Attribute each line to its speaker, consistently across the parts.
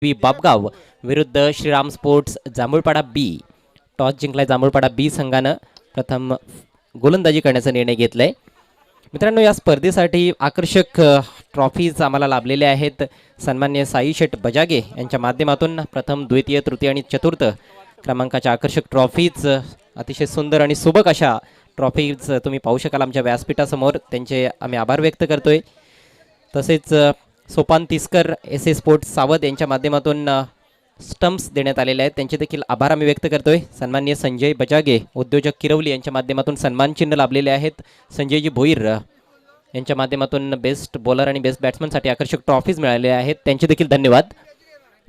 Speaker 1: बापगाव विरुद्ध श्रीराम स्पोर्ट्स जांभूळपाडा बी. टॉस जिंकलाय जांभूळपाडा बी संघानं. प्रथम गोलंदाजी करण्याचा निर्णय घेतलाय. मित्रांनो, या स्पर्धेसाठी आकर्षक ट्रॉफीज आम्हाला लाभलेल्या आहेत. सन्मान्य साई शेठ बजागे यांच्या माध्यमातून प्रथम, द्वितीय, तृतीय आणि चतुर्थ क्रमांकाच्या आकर्षक ट्रॉफीज, अतिशय सुंदर आणि सुबक अशा ट्रॉफीज तुम्ही पाहू शकाल आमच्या व्यासपीठासमोर. त्यांचे आम्ही आभार व्यक्त करतोय. तसेच सोपान तिस्कर एस ए स्पोर्ट्स सावध यांच्या माध्यमातून स्टम्प्स देण्यात आलेले आहेत, त्यांचे देखील आभार आम्ही व्यक्त करतोय. सन्माननीय संजय बजागे उद्योजक किरवली यांच्या माध्यमातून सन्मान चिन्ह लाभलेले आहेत. संजयजी भोईर यांच्या माध्यमातून बेस्ट बॉलर आणि बेस्ट बॅट्समनसाठी आकर्षक ट्रॉफीज मिळाले आहेत, त्यांचे देखील धन्यवाद.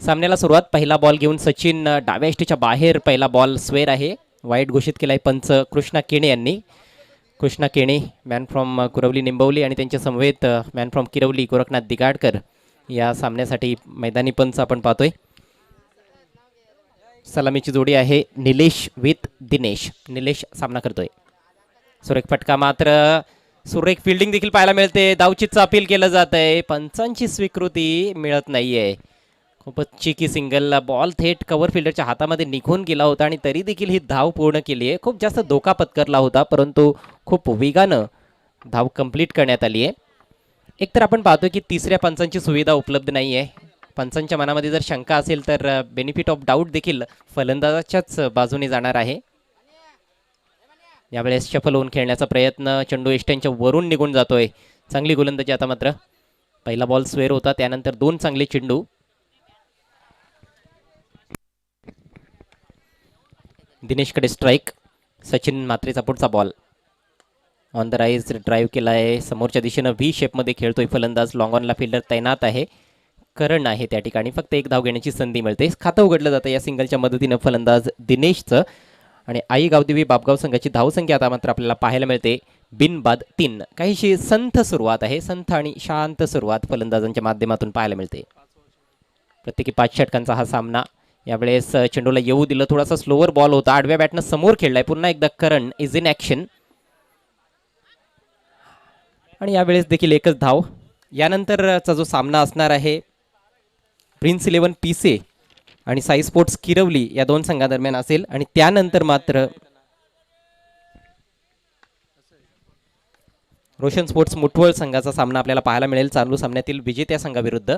Speaker 1: सामन्याला सुरुवात. पहिला बॉल घेऊन सचिन डाव्या एष्टीच्या बाहेर. पहिला बॉल स्वेर आहे, वाईट घोषित केलाय पंच कृष्णा केणे यांनी. कृष्णा केणे मॅन फ्रॉम कुरवली निंबवली आणि त्यांच्या समवेत मॅन फ्रॉम किरवली गोरखनाथ दिगाडकर या सामन्यासाठी मैदानी पंच आपण पाहतोय. सलामीची जोडी आहे निलेश विथ दिनेश. निलेश सामना करतोय. सुरेख फटका, मात्र सुरेख फिल्डिंग देखील पाहायला मिळते. धावचीचं अपील केलं जात आहे, पंचांची स्वीकृती मिळत नाहीये. खूपच चिकी सिंगल. बॉल थेट कव्हर फिल्डरच्या हातामध्ये निघून गेला होता आणि तरी देखील ही धाव पूर्ण केली आहे. खूप जास्त धोका पत्करला होता, परंतु खूप वेगानं धाव कंप्लीट करण्यात आली आहे. एकतर आपण पाहतो की तिसऱ्या पंचांची सुविधा उपलब्ध नाही आहे. पंचांच्या मनामध्ये जर शंका असेल तर बेनिफिट ऑफ डाऊट देखील फलंदाजाच्याच बाजूने जाणार आहे. यावेळेस शफल होऊन खेळण्याचा प्रयत्न. चेंडू एष्ट्यांच्या वरून निघून जातोय. चांगली गोलंदाजी आता मात्र. पहिला बॉल स्वेर होता, त्यानंतर दोन चांगले चेंडू. दिनेशकडे स्ट्राईक. सचिन मात्रेचा पुढचा ball on the rise drive केला आहे. समोरच्या दिशेनं व्ही शेपमध्ये खेळतोय फलंदाज. लॉंग ऑनला फिल्डर तैनात आहे. करण आहे त्या ठिकाणी. फक्त एक धाव घेण्याची संधी मिळते. खातं उघडलं जातं या सिंगलच्या मदतीनं फलंदाज दिनेशचं. आणि आई गावदेवी बापगाव संघाची धावसंख्या आता मात्र आपल्याला पाहायला मिळते बिनबाद 3. काहीशी संथ सुरुवात आहे. संथ आणि शांत सुरुवात फलंदाजांच्या माध्यमातून पाहायला मिळते. प्रत्येकी 5 षटकांचा हा सामना. यावेळेस चेंडूला येऊ दिलं. थोडासा स्लोवर बॉल होता. आडव्या बॅटनं समोर खेळलाय. पुन्हा एकदा करण इज इन ॲक्शन. आणि यावेळेस देखील एकच धाव. यानंतरचा जो सामना असणार आहे प्रिन्स 11 पीसे आणि साई स्पोर्ट्स किरवली या दोन संघादरम्यान असेल. आणि त्यानंतर मात्र रोशन स्पोर्ट्स मुठवळ संघाचा सामना आपल्याला पाहायला मिळेल चालू सामन्यातील विजेत्या संघाविरुद्ध.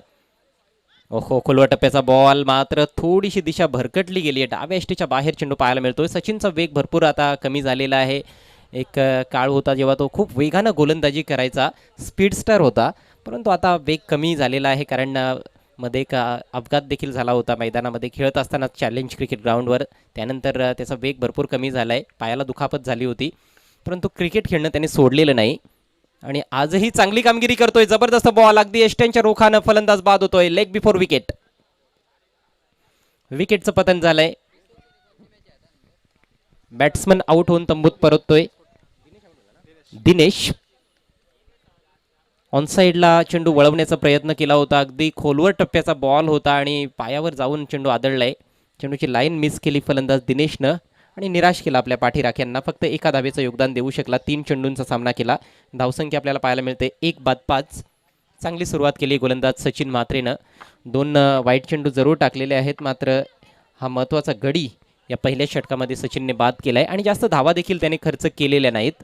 Speaker 1: ओहो, खोलवा टप्प्याचा बॉल, मात्र थोडीशी दिशा भरकटली गेली आहे. डाव्या एष्टीच्या बाहेर चेंडू पाहायला मिळतोय. सचिनचा वेग भरपूर आता कमी झालेला आहे. एक काळ होता जेव्हा तो खूप वेगानं गोलंदाजी करायचा, स्पीड स्टार होता, परंतु आता वेग कमी झालेला आहे. कारण मध्ये एक अपघात देखील झाला होता मैदानामध्ये खेळत असताना चॅलेंज क्रिकेट ग्राउंडवर. त्यानंतर त्याचा वेग भरपूर कमी झाला आहे. पायाला दुखापत झाली होती, परंतु क्रिकेट खेळणं त्याने सोडलेलं नाही आणि आजही चांगली कामगिरी करतोय. जबरदस्त बॉल, अगदी एष्ट्यांच्या रोखानं फलंदाज बाद होतोय. Leg before wicket. विकेटचं पतन झालंय. बॅट्समन आउट होऊन तंबूत परततोय दिनेश. ऑन साईडला चेंडू वळवण्याचा प्रयत्न केला होता. अगदी खोलवर टप्प्याचा बॉल होता आणि पायावर जाऊन चेंडू आदळलाय. चेंडूची लाईन मिस केली फलंदाज दिनेशनं आणि निराश केला आपल्या पाठीराख्यांना. फक्त एका धावेचं योगदान देऊ शकला. 3 चेंडूंचा सामना केला. धावसंख्या आपल्याला पाहायला मिळते 1/5. चांगली सुरुवात केली गोलंदाज सचिन म्हात्रेनं. 2 वाईट चेंडू जरूर टाकलेले आहेत, मात्र हा महत्त्वाचा गडी या पहिल्या षटकामध्ये सचिनने बाद केलाय आणि जास्त धावा देखील त्याने खर्च केलेल्या नाहीत.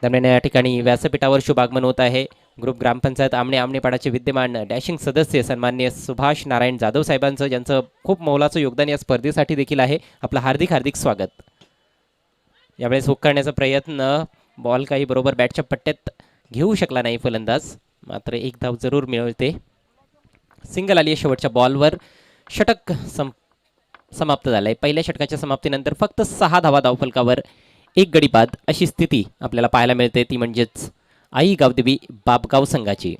Speaker 1: दरम्यान या ठिकाणी व्यासपीठावर शुभागमन होत आहे. ग्रुप ग्रामपंचायत आमनेपाडाचे विद्यमान डॅशिंग सदस्य सन्माननीय सुभाष नारायण जाधव साहेबांचं, ज्यांचं खूप मोलाचं योगदान या स्पर्धेसाठी देखील आहे. आपलं हार्दिक हार्दिक स्वागत. यावेळेस हुक करण्याचा प्रयत्न. बॉल काही बरोबर बॅटच्या पट्ट्यात घेऊ शकला नाही फलंदाज, मात्र एक धाव जरूर मिळवते. सिंगल आली आहे शेवटच्या बॉलवर. षटक समाप्त झालंय. पहिल्या षटकाच्या समाप्तीनंतर फक्त 6 धावा धावफलकावर, 1 गडी बाद अशी स्थिती आपल्याला पाहायला मिळते. ती म्हणजेच आई गावदेवी बापगाव संघाची.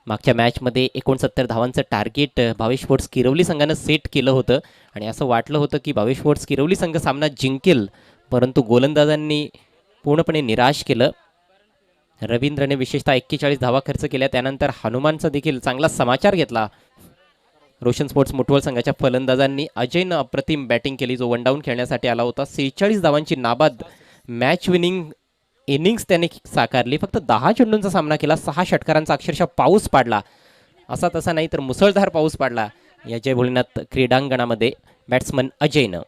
Speaker 1: मागच्या मॅचमध्ये 69 धावांचं टार्गेट भावेश स्पोर्ट्स किरवली संघानं सेट केलं होतं आणि असं वाटलं होतं की भावेश स्पोर्ट्स किरवली संघ सामना जिंकेल, परंतु गोलंदाजांनी पूर्णपणे निराश केलं. रवींद्रने विशेषतः 41 धावा खर्च केल्या. त्यानंतर हनुमानचा देखील चांगला समाचार घेतला. रोशन स्पोर्ट्स मुठवळ संघाच्या फलंदाजांनी अजयनं अप्रतिम बॅटिंग केली, जो 1 डाऊन खेळण्यासाठी आला होता. 46 धावांची नाबाद मॅच विनिंग इनिंग्स त्याने साकारली. फक्त 10 चेंडूंचा सामना केला. 6 षटकारांचा अक्षरशः पाऊस पाडला. असा तसा नाही तर मुसळधार पाऊस पाडला. या जय भोलेनाथ क्रीडांगणामध्ये बॅट्समन अजयनं.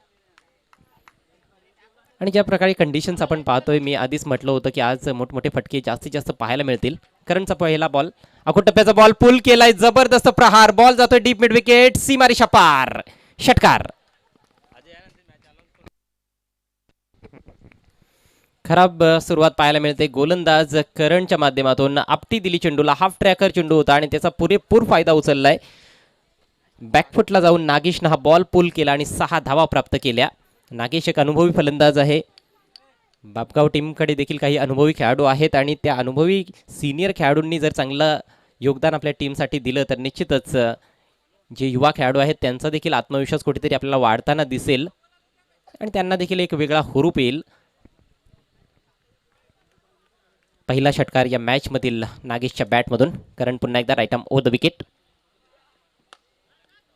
Speaker 1: आणि ज्या प्रकारे कंडिशन्स आपण पाहतोय, मी आधीच म्हटलं होतं की आज मोठमोठे फटके जास्तीत जास्त पाहायला मिळतील. करणचा पहिला बॉल, अकोट टप्प्याचा बॉल पुल केलाय, जबरदस्त प्रहार, बॉल जातोय डीप मिड विकेट, सीमारेषा पार, षटकार. खराब सुरुवात पाहायला मिळते. गोलंदाज करणच्या माध्यमातून आपटी दिली चेंडूला, हाफ ट्रॅकर चेंडू होता आणि त्याचा पुरेपूर फायदा उचललाय. बॅकफुटला जाऊन नागेशनं हा बॉल पुल केला आणि 6 धावा प्राप्त केल्या. नागेश एक अनुभवी फलंदाज आहे. बापगाव टीमकडे देखील काही अनुभवी खेळाडू आहेत आणि त्या अनुभवी सिनियर खेळाडूंनी जर चांगलं योगदान आपल्या टीमसाठी दिलं तर निश्चितच जे युवा खेळाडू आहेत त्यांचा देखील आत्मविश्वास कुठेतरी आपल्याला वाढताना दिसेल आणि त्यांना देखील एक वेगळा हुरूप येईल. पहिला षटकार या मॅचमधील नागेशच्या बॅटमधून. करण पुन्हा एकदा right arm over the wicket.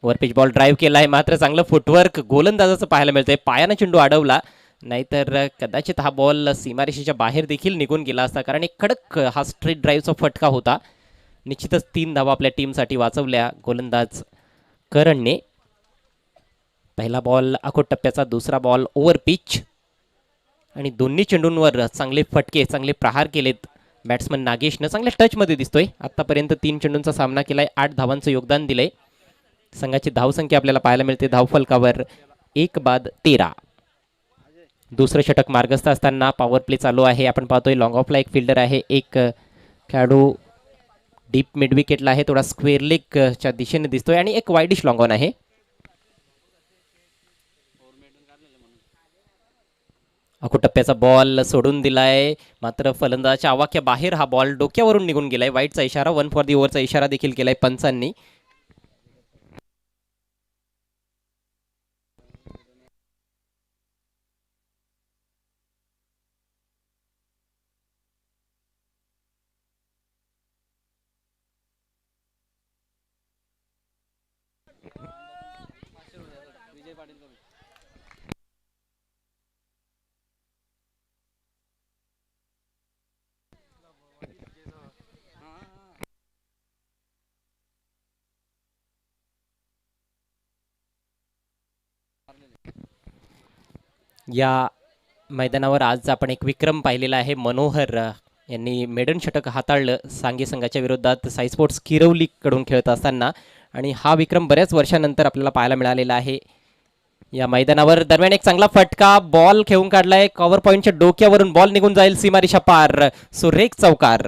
Speaker 1: Overpitch ball drive केलाय, मात्र चांगलं फुटवर्क गोलंदाजाचं पाहायला मिळतंय. पायानं चेंडू अडवला, नाहीतर कदाचित हा बॉल सीमारेषेच्या बाहेर देखील निघून गेला असता, कारण एक कडक हा स्ट्रेट ड्राईव्हचा फटका होता. निश्चितच 3 धावा आपल्या टीमसाठी वाचवल्या गोलंदाज करणने. पहिला बॉल अकोट टप्प्याचा, दुसरा बॉल ओव्हर पिच आणि दोन्ही चेंडूंवर चांगले फटके, चांगले प्रहार केलेत बॅट्समन नागेशनं. चांगल्या टचमध्ये दिसतोय. आतापर्यंत 3 चेंडूंचा सामना केलाय, 8 धावांचं योगदान दिलंय. संघाची धावसंख्या आपल्याला पाहायला मिळते धावफलकावर 1 बाद 13. दुसरं षटक मार्गस्थ असताना पॉवर प्ले चालू आहे. आपण पाहतोय लॉंग ऑफला एक फिल्डर आहे, एक खेळाडू डीप मिड विकेटला आहे, थोडा स्क्वेअर लेगच्या दिशेने दिसतोय आणि एक वाईडिश लॉंग ऑन आहे. अकोट टप्प्याचा बॉल सोडून दिलाय, मात्र फलंदाजाच्या आवाक्या बाहेर हा बॉल डोक्यावरून निघून गेलाय. वाईटचा इशारा, 1 फॉर दी ओव्हरचा इशारा देखील केलाय पंचांनी. या मैदानावर आज आपण एक विक्रम पाहिलेला आहे. मनोहर यांनी मेडन षटक हाताळलं सांगे संघाच्या विरोधात साई स्पोर्ट्स किरवलीकडून खेळत असताना, आणि हा विक्रम बऱ्याच वर्षानंतर आपल्याला पाहायला मिळालेला आहे या मैदानावर. दरम्यान एक चांगला फटका, बॉल खेळून काढलाय, कव्हर पॉईंटच्या डोक्यावरून बॉल निघून जाईल, सीमारेषा पार, सुरेख चौकार.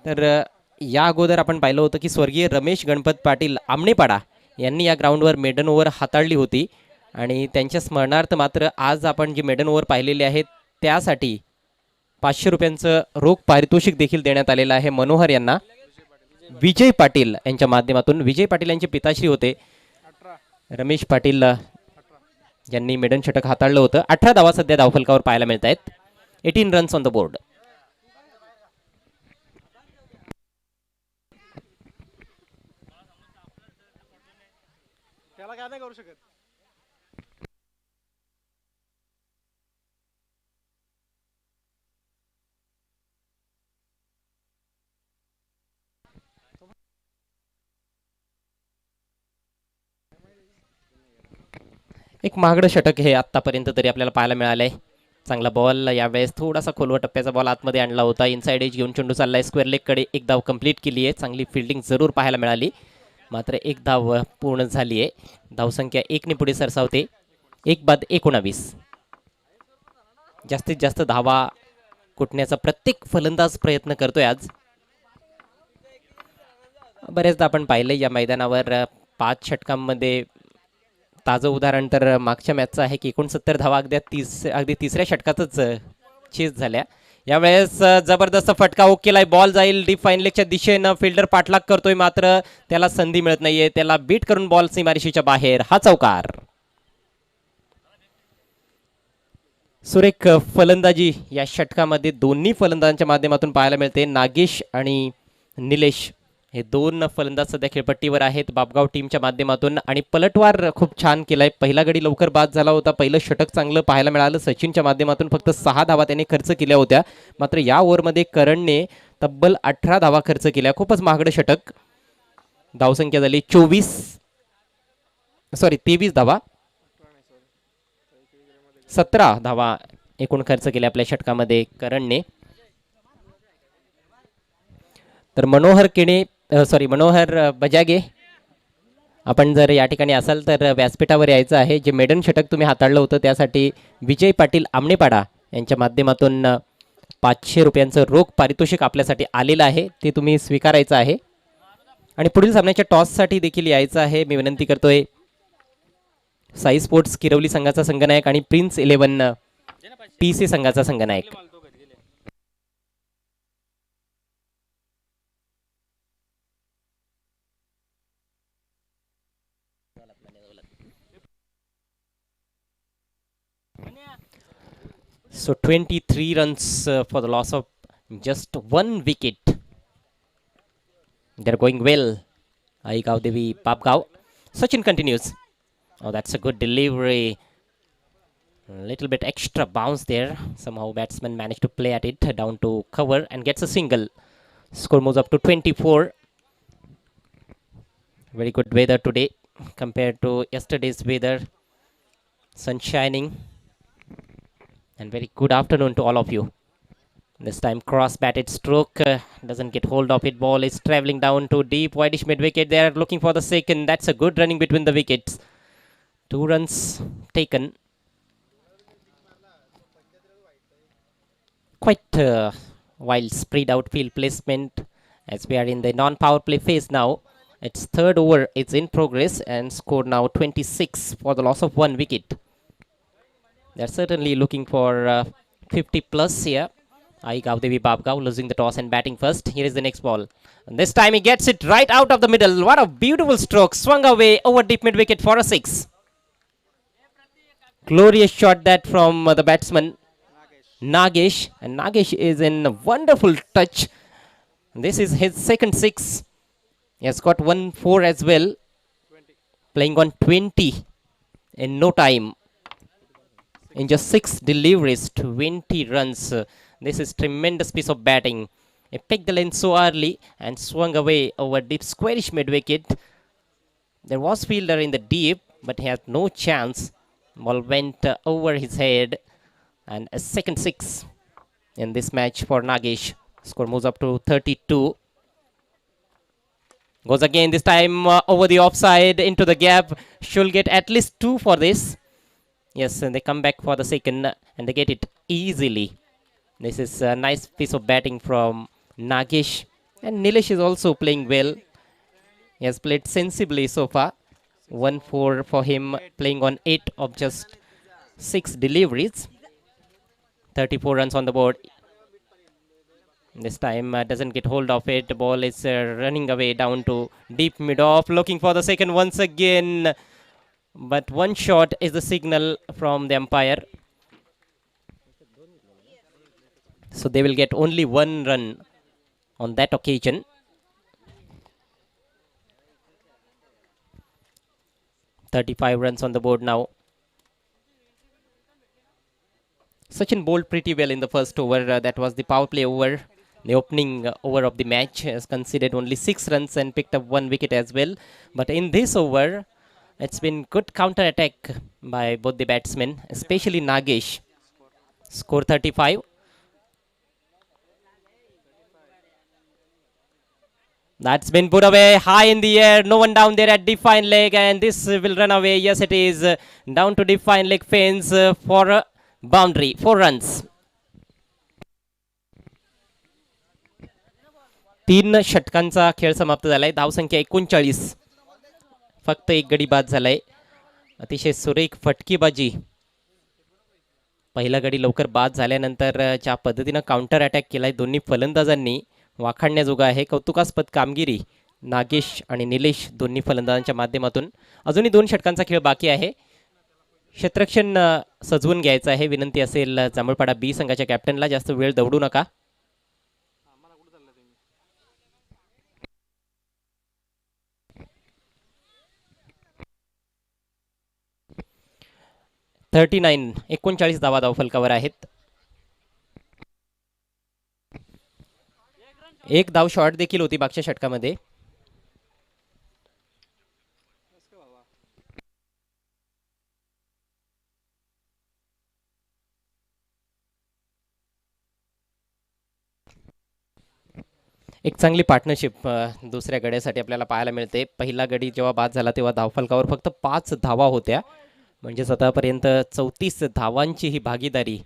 Speaker 1: तर या अगोदर आपण पाहिलं होतं की स्वर्गीय रमेश गणपत पाटील आमणेपाडा यांनी या ग्राउंडवर मेडन ओव्हर हाताळली होती आणि त्यांच्या स्मरणार्थ मात्र आज आपण जी मेडन ओव्हर पाहिलेली आहे त्यासाठी 500 रुपयांचं रोख पारितोषिक देखील देण्यात आलेलं आहे मनोहर यांना. विजय पाटील यांच्या माध्यमातून. विजय पाटील यांचे पिताश्री होते रमेश पाटील यांनी मेडन षटक हाताळलं होतं. 18 धावा सध्या धावफलकावर पाहायला मिळत आहेत. 18 रन्स ऑन द बोर्ड.
Speaker 2: त्याला काय नाही करू शकत.
Speaker 1: एक महागडं षटक हे आत्तापर्यंत तरी आपल्याला पाहायला मिळालंय. चांगला बॉल यावेळेस थोडासा खोलवा टप्प्याचा बॉल आतमध्ये आणला होता. इनसाइड एज घेऊन चेंडू चाललाय स्क्वेअर लेगकडे. एक धाव कंप्लीट केली आहे. चांगली फिल्डिंग जरूर पाहायला मिळाली, मात्र एक धाव पूर्ण झाली आहे. धावसंख्या 1 ने पुढे सरसावते. 1 बाद 19. जास्तीत जास्त धावा कुटण्याचा प्रत्येक फलंदाज प्रयत्न करतोय आज. बरेचदा आपण पाहिलं या मैदानावर 5 षटकांमध्ये. ताजं उदाहरण तर मागच्या मॅचचं आहे की 69 धावा अगदी तिसऱ्या षटकातच चेस झाल्या. यावेळेस जबरदस्त फटका ओकेलाय, बॉल जाईल डीप फाईन लेगच्या दिशेनं. फिल्डर पाठलाग करतोय, मात्र त्याला संधी मिळत नाहीये. त्याला बीट करून बॉल सीमारेषेच्या बाहेर. हा चौकार. सुरेख फलंदाजी या षटकामध्ये दोन्ही फलंदाजांच्या माध्यमातून पाहायला मिळते. नागेश आणि निलेश हे 2 फलंदाज सध्या खेळपट्टीवर आहेत बापगाव टीमच्या माध्यमातून. आणि पलटवार खूप छान केलाय. पहिला गडी लवकर बाद झाला होता. पहिलं षटक चांगलं पाहायला मिळालं सचिनच्या माध्यमातून. फक्त 6 धावा त्याने खर्च केल्या होत्या, मात्र या ओव्हरमध्ये करणने तब्बल 18 धावा खर्च केल्या. खूपच महागडं षटक. धावसंख्या झाली 24 सॉरी 23 धावा, 17 धावा एकूण खर्च केले आपल्या षटकामध्ये करणने. तर मनोहर केणे सॉरी मनोहर बजागे, आपण जर या ठिकाणी असाल तर व्यासपीठावर यायचं आहे. जे मेडन षटक तुम्ही हाताळलं होतं त्यासाठी विजय पाटील आमणेपाडा यांच्या माध्यमातून 500 रुपयांचं रोख पारितोषिक आपल्यासाठी आलेलं आहे, ते तुम्ही स्वीकारायचं आहे. आणि पुढील सामन्याच्या टॉससाठी देखील यायचं आहे. मी विनंती करतोय साई स्पोर्ट्स किरवली संघाचा संघनायक आणि प्रिन्स 11 PC संघाचा संघनायक. So 23 runs for the loss of just 1 wicket. They're going well. Aigav Devi Papgav. Sachin continues. Oh, that's a good delivery. A little bit extra bounce there. Somehow batsman managed to play at it down to cover and gets a single. Score moves up to 24. Very good weather today compared to yesterday's weather. Sun shining. And very good afternoon to all of you. This time cross batted stroke doesn't get hold of it. Ball is traveling down to deep wideish mid wicket. They are looking for the second. That's a good running between the wickets. 2 runs taken. Quite wild spread out field placement as we are in the non-power play phase now. Its third over is in progress and score now 26 for the loss of 1 wicket. They're certainly looking for 50 plus here. Aigav Devi Babgav losing the toss and batting first. Here is the next ball. And this time he gets it right out of the middle. What a beautiful stroke. Swung away over deep mid wicket for a 6. Glorious shot that from the batsman Nagesh. And Nagesh is in a wonderful touch. This is his second 6. He has got 1-4 as well. 20. Playing on 20 in no time. In just 6 deliveries, 20 runs. This is tremendous piece of batting. He picked the length so early and swung away over deep squarish mid wicket. There was fielder in the deep, but he had no chance. Ball went over his head, and a second 6 in this match for Nagesh. Score moves up to 32. Goes again, this time over the offside into the gap. Should get at least 2 for this. Yes, and they come back for the second and they get it easily. This is a nice piece of batting from Nagesh. And Nilesh is also playing well. He has played sensibly so far. 1-4 for him, playing on 8 of just 6 deliveries. 34 runs on the board. This time doesn't get hold of it. The ball is running away down to deep mid-off. Looking for the second once again. But one shot is the signal from the umpire. So they will get only 1 run on that occasion. $35 runs on the board now. Sachin bowled pretty well in the first over. That was the power play over. The opening over of the match has conceded only 6 runs and picked up 1 wicket as well. But in this over, it's been good counter attack by both the batsmen, especially Nagesh. Score 35. That's been put away high in the air. No one down there at deep fine leg, and this will run away. Yes, it is down to deep fine leg fence for a boundary. 4 runs. 3 षटकांचा खेळ समाप्त झालाय. धावसंख्या 39. फक्त एक गडी बाद झालाय. अतिशय सुरेख फटकीबाजी. पहिला गडी लवकर बाद झाल्यानंतर ज्या पद्धतीनं काउंटर अटॅक केलाय दोन्ही फलंदाजांनी वाखाणण्याजोगा आहे. कौतुकास्पद कामगिरी नागेश आणि निलेश दोन्ही फलंदाजांच्या माध्यमातून. अजूनही 2 षटकांचा खेळ बाकी आहे. क्षेत्ररक्षण सजवून घ्यायचं आहे. विनंती असेल जांभळपाडा बी संघाच्या कॅप्टनला, जास्त वेळ दवडू नका. एकोणचाळीस धावा धावफलकावर आहेत. एक धाव शॉट देखील होती मागच्या षटकामध्ये. एक चांगली पार्टनरशिप दुसऱ्या गड्यासाठी आपल्याला पाहायला मिळते. पहिला गडी जेव्हा बाद झाला तेव्हा धावफलकावर फक्त 5 धावा होत्या. म्हणजेच आतापर्यंत 34 धावांची ही भागीदारी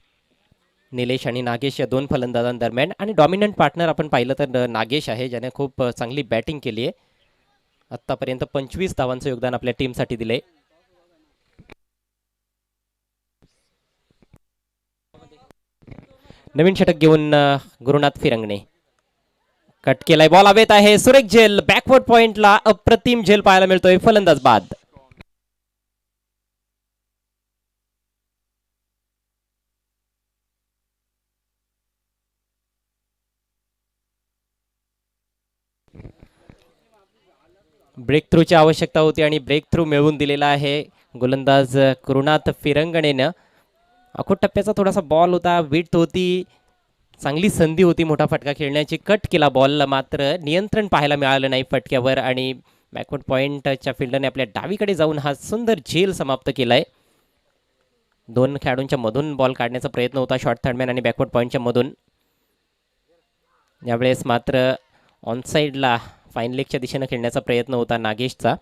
Speaker 1: निलेश आणि नागेश या दोन फलंदाजांदरम्यान. आणि डॉमिनंट पार्टनर आपण पाहिलं तर नागेश आहे, ज्याने खूप चांगली बॅटिंग केली आहे. आत्तापर्यंत 25 धावांचं योगदान आपल्या टीमसाठी दिले. नवीन षटक घेऊन गुरुनाथ फिरंगणे कट केलाय, बॉल हवेत आहे, सुरेख झेल, बॅकवर्ड पॉइंटला अप्रतिम झेल पाहायला मिळतोय, फलंदाज बाद. ब्रेक थ्रूची आवश्यकता होती आणि ब्रेक थ्रू मिळवून दिलेला आहे गोलंदाज गुरुनाथ फिरंगणेनं. अखोट टप्प्याचा थोडासा बॉल होता, विट होती, चांगली संधी होती मोठा फटका खेळण्याची. कट केला बॉल, मात्र नियंत्रण पाहायला मिळालं नाही फटक्यावर आणि बॅकवर्ड पॉइंटच्या फिल्डरने आपल्या डावीकडे जाऊन हा सुंदर झेल समाप्त केलाय. दोन खेळाडूंच्या मधून बॉल काढण्याचा प्रयत्न होता, शॉर्ट थर्डमॅन आणि बॅकवर्ड पॉइंटच्या मधून. यावेळेस मात्र ऑनसाईडला फाईन लेगच्या दिशेनं खेळण्याचा प्रयत्न होता नागेशचा.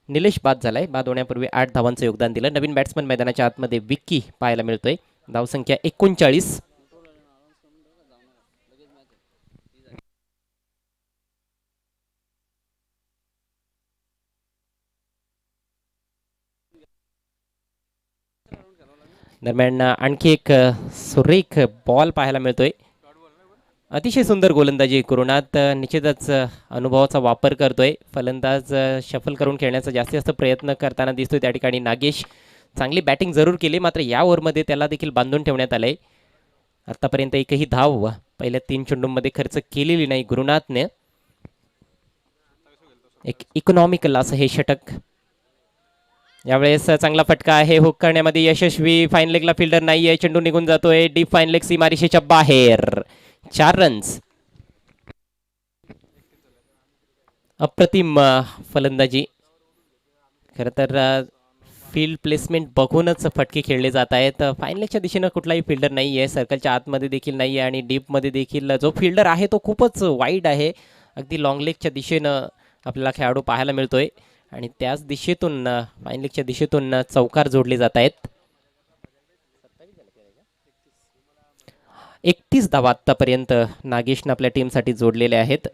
Speaker 1: निलेश बाद झालाय, बाद होण्यापूर्वी 8 धावांचं योगदान दिलं. नवीन बॅट्समन मैदानाच्या आतमध्ये विक्की पाहायला मिळतोय, धावसंख्या 39. दरम्यान आणखी एक सुरेख बॉल पाहायला मिळतोय. अतिशय सुंदर गोलंदाजी गुरुनाथ निश्चितच अनुभवाचा वापर करतोय. फलंदाज शफल करून खेळण्याचा जास्तीत जास्त प्रयत्न करताना दिसतोय. त्या ठिकाणी नागेश चांगली बॅटिंग जरूर केली, मात्र या ओव्हरमध्ये त्याला देखील बांधून ठेवण्यात आलंय. आतापर्यंत एकही धाव पहिल्या 3 चेंडूंमध्ये खर्च केलेली नाही गुरुनाथने. एक इकॉनॉमिकल असं हे षटक. यावेळेस चांगला फटका आहे, हुक करण्यामध्ये यशस्वी. फाईन लेगला फिल्डर नाहीये, चेंडू निघून जातोय डीप फाईन लेग सीमारेषेच्या बाहेर. 4 रन्स. अप्रतिम फलंदाजी. खरं तर फील्ड प्लेसमेंट बघूनच फटके खेळले जात आहेत. फाईन लेगच्या दिशेनं कुठलाही फिल्डर नाही आहे, सर्कलच्या आतमध्ये देखील नाही आहे आणि डीपमध्ये देखील जो फिल्डर आहे तो खूपच वाईड आहे. अगदी लॉंग लेगच्या दिशेनं आपल्याला खेळाडू पाहायला मिळतोय आणि त्याच दिशेतून फाईन लेगच्या दिशेतून चौकार जोडले जात आहेत. 31 धावा आतापर्यंत नागेशनं आपल्या टीमसाठी जोडलेले आहेत.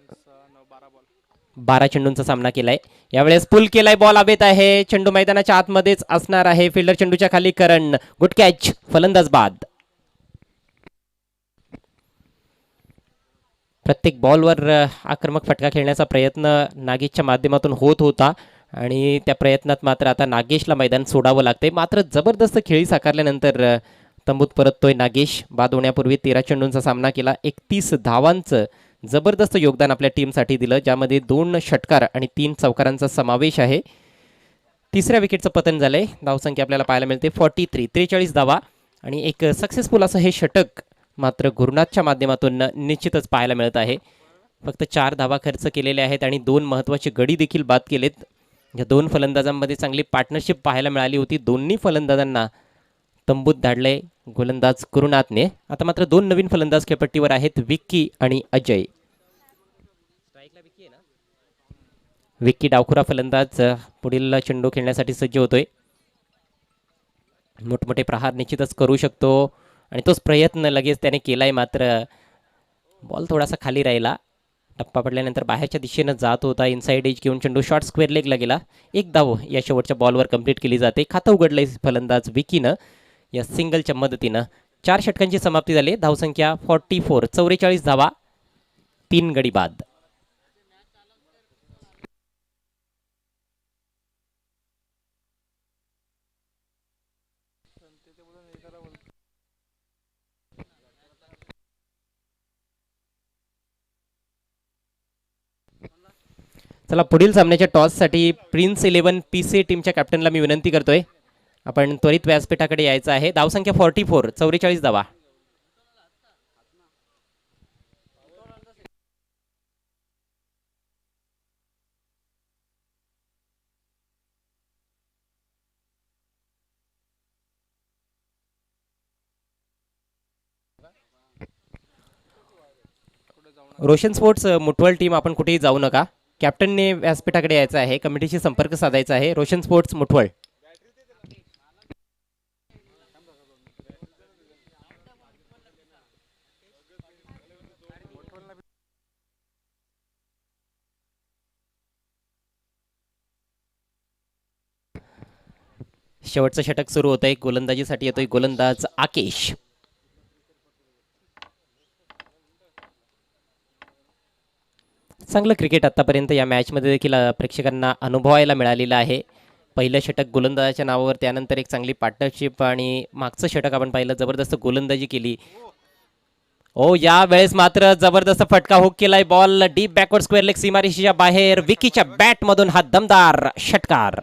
Speaker 1: 12 चेंडूंचा सामना केलाय. यावेळेस पुल केलाय, बॉल हवेत आहे, चेंडू मैदानाच्या आतमध्येच असणार आहे, फिल्डर चेंडूच्या खाली. करण गुड कॅच, फलंदाज बाद. प्रत्येक बॉलवर आक्रमक फटका खेळण्याचा प्रयत्न नागेशच्या माध्यमातून होत होता आणि त्या प्रयत्नात मात्र आता नागेशला मैदान सोडावं लागतंय. मात्र जबरदस्त खेळी साकारल्यानंतर तंबूत परततोय नागेश. बाद होण्यापूर्वी 13 चेंडूंचा सामना केला, 31 धावांचं जबरदस्त योगदान आपल्या टीमसाठी दिलं, ज्यामध्ये 2 षटकार आणि 3 चौकारांचा समावेश आहे. तिसऱ्या विकेटचं पतन झालंय. धावसंख्या आपल्याला पाहायला मिळते 43 धावा आणि एक सक्सेसफुल असं हे षटक मात्र गुरुनाथच्या माध्यमातून निश्चितच पाहायला मिळत आहे. फक्त 4 धावा खर्च केलेले आहेत आणि 2 महत्त्वाचे गडी देखील बाद केलेत. या 2 फलंदाजांमध्ये चांगली पार्टनरशिप पाहायला मिळाली होती. दोन्ही फलंदाजांना तंबूत धाडले गोलंदाज गुरुनाथने. आता मात्र 2 नवीन फलंदाज खेळपट्टीवर आहेत, विक्की आणि अजय. विक्की डावखुरा फलंदाज पुढील चेंडू खेळण्यासाठी सज्ज होतोय. मोठमोठे प्रहार निश्चितच करू शकतो आणि तोच प्रयत्न लगेच त्याने केलाय, मात्र बॉल थोडासा खाली राहिला. टप्पा पडल्यानंतर बाहेरच्या दिशेनं जात होता. इनसाइड एज घेऊन चेंडू शॉर्ट स्क्वेअर लेगला गेला. 1 धाव या शेवटच्या बॉलवर कंप्लीट केली जाते. खातं उघडलंय फलंदाज विकीनं या सिंगलच्या मदतीनं. 4 षटकांची समाप्ती झाली. धावसंख्या 44 धावा, 3 गडी बाद. चला पुढील सामन्याच्या टॉससाठी प्रिन्स 11 PC टीमच्या कॅप्टनला मी विनंती करतोय, आपण त्वरित व्यासपीठाकडे यायचं आहे. धावसंख्या 44 धावा. रोशन स्पोर्ट्स मुठवल टीम आपण कुठेही जाऊ नका. कॅप्टनने व्यासपीठाकडे यायचं आहे, कमिटीशी संपर्क साधायचा आहे. रोशन स्पोर्ट्स मुठवळ. शेवटचं षटक सुरू होत आहे. गोलंदाजीसाठी येतोय गोलंदाज आकेश. चांगलं क्रिकेट आतापर्यंत या मॅचमध्ये देखील प्रेक्षकांना अनुभवायला मिळालेलं आहे. पहिलं षटक गोलंदाजाच्या नावावर, त्यानंतर एक चांगली पार्टनरशिप आणि मागचं षटक आपण पाहिलं, जबरदस्त गोलंदाजी केली. ओ या वेळेस मात्र जबरदस्त फटका हुक केलाय. Ball deep backward square leg सीमारेषेच्या बाहेर. विकीच्या बॅट मधून हा दमदार षटकार.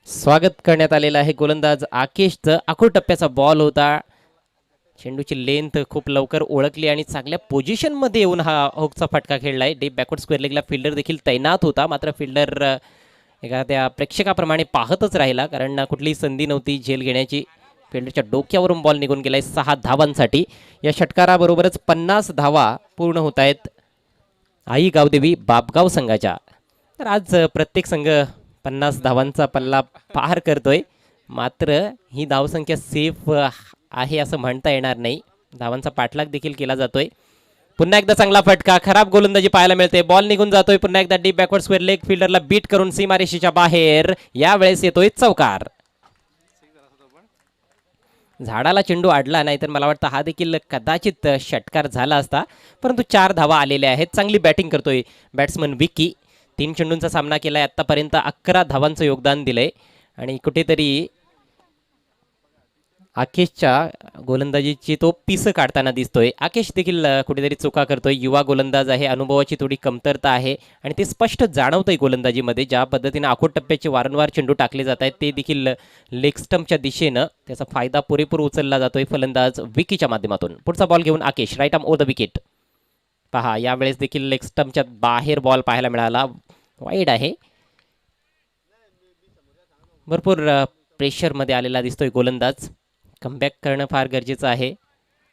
Speaker 1: स्वागत करण्यात आलेलं आहे गोलंदाज आकेशचं. आखूड टप्प्याचा बॉल होता. चेंडूची लेंथ खूप लवकर ओळखली आणि चांगल्या पोझिशनमध्ये येऊन हा हुकचा फटका खेळलाय. डीप बॅकवर्ड स्क्वेअर लेगला फिल्डर देखील तैनात होता, मात्र फिल्डर एखाद्या प्रेक्षकाप्रमाणे पाहतच राहिला, कारण कुठलीही संधी नव्हती झेल घेण्याची. फिल्डरच्या डोक्यावरून बॉल निघून गेलाय 6 धावांसाठी. या षटकाराबरोबरच 50 धावा पूर्ण होत आहेत आई गावदेवी बापगाव संघाच्या. तर आज प्रत्येक संघ 50 धावांचा पल्ला पार करतोय, मात्र ही धावसंख्या सेफ आहे असं म्हणता येणार नाही. धावांचा पाठलाग देखील केला जातोय. पुन्हा एकदा चांगला फटका, खराब गोलंदाजी पाहायला मिळते. बॉल निघून जातोय. पुन्हा एकदा डीप बॅकवर्ड स्क्वेअर लेग फिल्डरला बीट करून सीमारेषेच्या बाहेर. यावेळेस येतोय चौकार. झाडाला चेंडू अडला नाही तर मला वाटतं हा देखील कदाचित षटकार झाला असता, परंतु 4 धावा आलेल्या आहेत. चांगली बॅटिंग करतोय बॅट्समन विकी. 3 चेंडूंचा सामना केलाय आतापर्यंत. 11 धावांचं योगदान दिलंय आणि कुठेतरी आकेशच्या गोलंदाजीची तो पिसं काढताना दिसतोय. आकेश देखील कुठेतरी चुका करतोय. युवा गोलंदाज आहे, अनुभवाची थोडी कमतरता आहे आणि ते स्पष्ट जाणवतंय गोलंदाजीमध्ये. ज्या पद्धतीने आखूड टप्प्याचे वारंवार चेंडू टाकले जात आहेत ते देखील लेग स्टंपच्या दिशेनं त्याचा फायदा पुरेपूर उचलला जातोय फलंदाज विकीच्या माध्यमातून. पुढचा बॉल घेऊन Akesh, right arm over the wicket. पहा यावेळेस देखील लेग स्टंपच्या बाहेर बॉल पाहायला मिळाला. वाईड आहे. भरपूर प्रेशरमध्ये आलेला दिसतोय गोलंदाज. कमबॅक करणं फार गरजेचं आहे.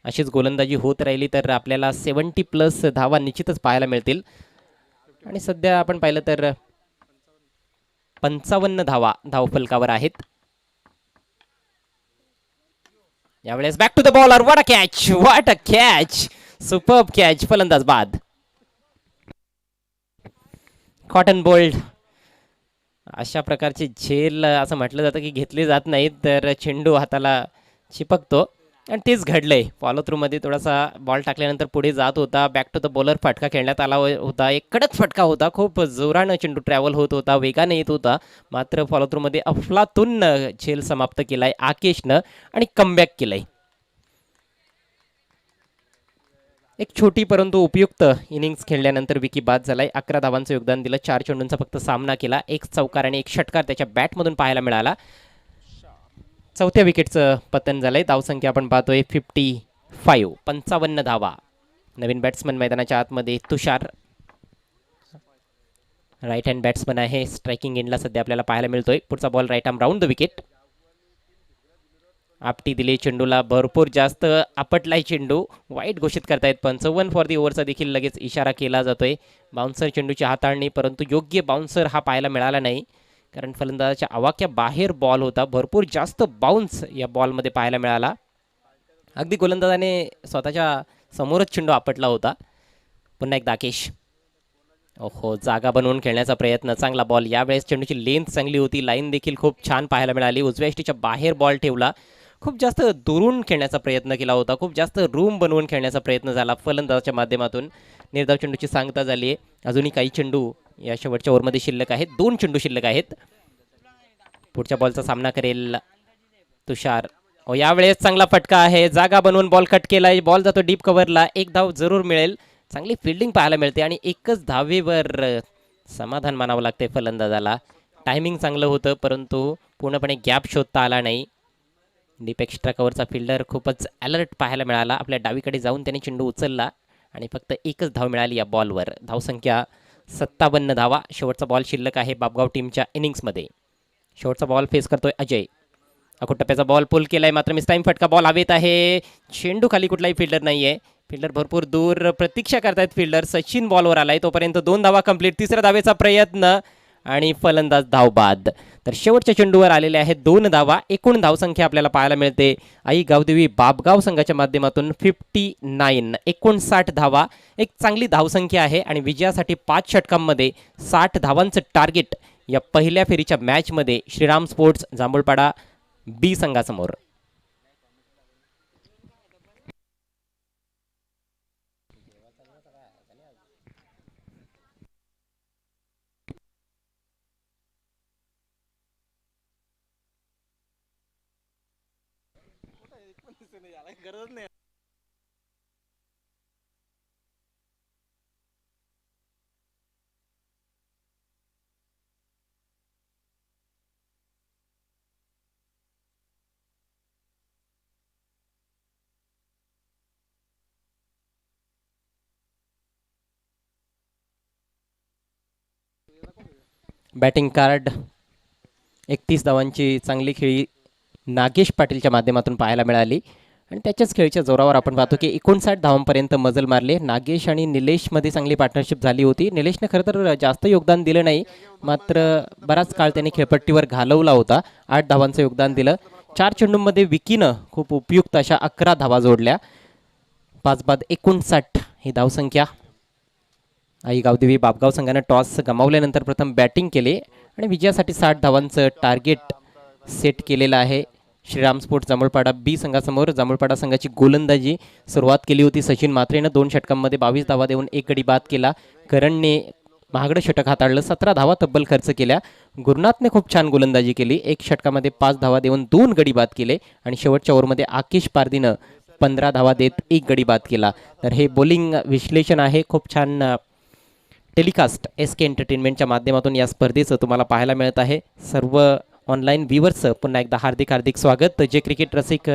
Speaker 1: अशीच गोलंदाजी होत राहिली तर आपल्याला 70+ धावा निश्चितच पाहायला मिळतील. आणि सध्या आपण पाहिलं तर 55 धावा धावफलकावर आहेत. यावेळेस back to the bowler. What a catch, what a catch, superb catch. फलंदाज बाद. कॉटन बोल्ड अशा प्रकारचे झेल असं म्हटलं जातं की घेतले जात नाहीत तर चेंडू हाताला चिपकतो आणि तेच घडलंय. फॉलो थ्रूमध्ये थोडासा बॉल टाकल्यानंतर पुढे जात होता. बॅक टू द बॉलर फटका खेळण्यात आला होता. एक कडक फटका होता. खूप जोरानं चेंडू ट्रॅव्हल होत होता, वेगाने येत होता, मात्र फॉलो थ्रूमध्ये अफलातून झेल समाप्त केलाय आकेशनं आणि कमबॅक केलंय. एक छोटी परंतु उपयुक्त इनिंग्स खेळल्यानंतर विकी बाद झालाय. 11 धावांचं योगदान दिलं. 4 चेंडूंचा फक्त सामना केला. 1 चौकार आणि 1 षटकार त्याच्या बॅटमधून पाहायला मिळाला. 4थ्या विकेटचं पतन झालंय. धावसंख्या आपण पाहतोय 55. 55 धावा. नवीन बॅट्समन मैदानाच्या आतमध्ये तुषार, राईट हँड बॅट्समन आहे. स्ट्रायकिंग एंडला सध्या आपल्याला पाहायला मिळतोय. पुढचा ball right arm round the wicket. आपटी दिली चेंडूला. भरपूर जास्त आपटलाय चेंडू. वाईट घोषित करतायत पंच. 1 फॉर दी ओव्हरचा देखील लगेच इशारा केला जातोय. बाउन्सर चेंडूची हाताळणी, परंतु योग्य बाउन्सर हा पाहायला मिळाला नाही, कारण फलंदाजाच्या आवाक्या बाहेर बॉल होता. भरपूर जास्त बाउन्स या बॉलमध्ये पाहायला मिळाला. अगदी गोलंदाजाने स्वतःच्या समोरच चेंडू आपटला होता. पुन्हा एकदा आकेश. ओहो, जागा बनवून खेळण्याचा प्रयत्न. चांगला बॉल. यावेळेस चेंडूची लेंथ चांगली होती. लाईन देखील खूप छान पाहायला मिळाली. उजव्या यष्टीच्या बाहेर बॉल ठेवला. खूप जास्त दुरून खेळण्याचा प्रयत्न केला होता. खूप जास्त रूम बनवून खेळण्याचा प्रयत्न झाला फलंदाजाच्या माध्यमातून. निर्धाव चेंडूची सांगता झाली आहे. अजूनही काही चेंडू या शेवटच्या ओव्हरमध्ये शिल्लक आहेत. 2 चेंडू शिल्लक आहेत. पुढच्या बॉलचा सामना करेल तुषार. यावेळेस चांगला फटका आहे. जागा बनवून बॉल कट केलाय. बॉल जातो डीप कव्हरला. 1 धाव जरूर मिळेल. चांगली फिल्डिंग पाहायला मिळते आणि 1च धावेवर समाधान मानावं लागते फलंदाजाला. टायमिंग चांगलं होतं, परंतु पूर्णपणे गॅप शोधता आला नाही. डीप एक्स्ट्रा कव्हरचा फिल्डर खूपच अलर्ट पाहायला मिळाला. आपल्या डावीकडे जाऊन त्याने चेंडू उचलला आणि फक्त 1च धाव मिळाली या बॉलवर. धावसंख्या 57 धावा. शेवटचा बॉल शिल्लक आहे बापगाव टीमच्या इनिंग्समध्ये. शेवटचा बॉल फेस करतोय अजय. अको टप्प्याचा बॉल पुल केलाय, मात्र मिस टाइम फटका बॉल हवेत आहे. चेंडू खाली कुठलाही फिल्डर नाहीये. फिल्डर भरपूर दूर प्रतीक्षा करतायत. फिल्डर सचिन बॉलवर आलाय, तोपर्यंत 2 धावा कंप्लीट. तिसऱ्या धावेचा प्रयत्न आणि फलंदाज धावबाद. तर शेवटच्या चेंडूवर आलेले आहेत 2 धावा. एकूण धावसंख्या आपल्याला पाहायला मिळते आई गावदेवी बापगाव संघाच्या माध्यमातून 59. 59 धावा एक चांगली धावसंख्या आहे आणि विजयासाठी 5 षटकांमध्ये 60 धावांचं टार्गेट या पहिल्या फेरीच्या मॅचमध्ये श्रीराम स्पोर्ट्स जांभूळपाडा बी संघासमोर. बॅटिंग कार्ड 31 धावांची चांगली खेळी नागेश पाटीलच्या माध्यमातून पाहायला मिळाली आणि त्याच्याच खेळीच्या जोरावर आपण पाहतो की 59 धावांपर्यंत मजल मारले. नागेश आणि निलेशमध्ये चांगली पार्टनरशिप झाली होती. निलेशने खरं तर जास्त योगदान दिलं नाही, मात्र बराच काळ त्याने खेळपट्टीवर घालवला होता. 8 धावांचं योगदान दिलं. 4 चेंडूंमध्ये विकीनं खूप उपयुक्त अशा 11 धावा जोडल्या. 5 बाद 59 ही धावसंख्या. आई गावदेवी बापगाव संघानं टॉस गमावल्यानंतर प्रथम बॅटिंग केले आणि विजयासाठी 60 धावांचं टार्गेट सेट केलेलं आहे. श्रीराम स्पोर्ट्स जांभूळपाडा बी संघासमोर. जांभूळपाडा संघाची गोलंदाजी सुरुवात केली होती सचिन म्हात्रेनं. 2 षटकांमध्ये 22 धावा देऊन 1 गडी बाद केला. करणने महागडं षटक हाताळलं. 17 धावा तब्बल खर्च केल्या. गुरुनाथने खूप छान गोलंदाजी केली. 1 षटकामध्ये 5 धावा देऊन 2 गडी बाद केले आणि शेवटच्या ओव्हरमध्ये आकेश पारदीनं 15 धावा देत 1 गडी बाद केला. तर हे बॉलिंग विश्लेषण आहे. खूप छान टेलिकास्ट एस के एंटरटेनमेंटच्या माध्यमातून या स्पर्धेचं तुम्हाला पाहायला मिळत आहे. सर्व ऑनलाईन व्ह्यूवर्सचं पुन्हा एकदा हार्दिक हार्दिक स्वागत. जे क्रिकेट रसिक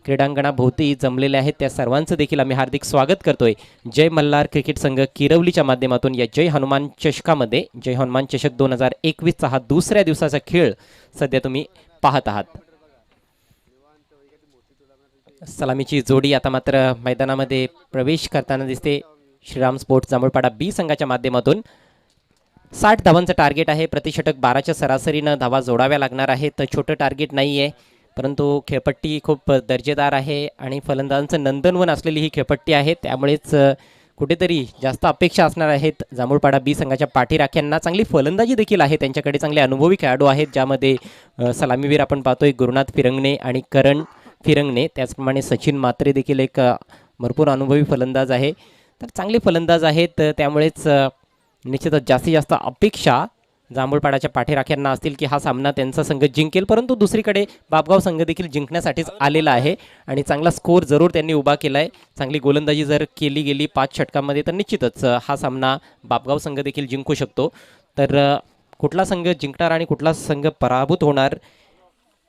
Speaker 1: क्रीडांगणाभोवती जमलेले आहेत त्या सर्वांचं देखील आम्ही हार्दिक स्वागत करतोय. जय मल्हार क्रिकेट संघ किरवलीच्या माध्यमातून या जय हनुमान चषकामध्ये. जय हनुमान चषक 2021चा हा दुसऱ्या दिवसाचा खेळ सध्या तुम्ही पाहत आहात. सलामीची जोडी आता मात्र मैदानामध्ये प्रवेश करताना दिसते श्रीराम स्पोर्ट्स जांभूळपाडा बी संघाच्या माध्यमातून. 60 धावांचं टार्गेट आहे. प्रतिषटक 12च्या सरासरीनं धावा जोडाव्या लागणार आहेत. तर छोटं टार्गेट नाही आहे, परंतु खेळपट्टी खूप दर्जेदार आहे आणि फलंदाजांचं नंदनवन असलेली ही खेळपट्टी आहे. त्यामुळेच कुठेतरी जास्त अपेक्षा असणार आहेत जांभूळपाडा बी संघाच्या पाठीराख्यांना. चांगली फलंदाजी देखील आहे त्यांच्याकडे. चांगले अनुभवी खेळाडू आहेत, ज्यामध्ये सलामीवीर आपण पाहतोय गुरुनाथ फिरंगणे आणि करण फिरंगणे. त्याचप्रमाणे सचिन म्हात्रे देखील एक भरपूर अनुभवी फलंदाज आहे. तर चांगले फलंदाज आहेत, त्यामुळेच निश्चितच जास्तीत जास्त अपेक्षा जांभूळपाडाच्या पाठीराख्यांना असतील की हा सामना त्यांचा संघ जिंकेल. परंतु दुसरीकडे बापगाव संघ देखील जिंकण्यासाठीच आलेला आहे आणि चांगला स्कोर जरूर त्यांनी उभा केला आहे. चांगली गोलंदाजी जर केली गेली 5 षटकांमध्ये तर निश्चितच हा सामना बापगाव संघ देखील जिंकू शकतो. तर कुठला संघ जिंकणार आणि कुठला संघ पराभूत होणार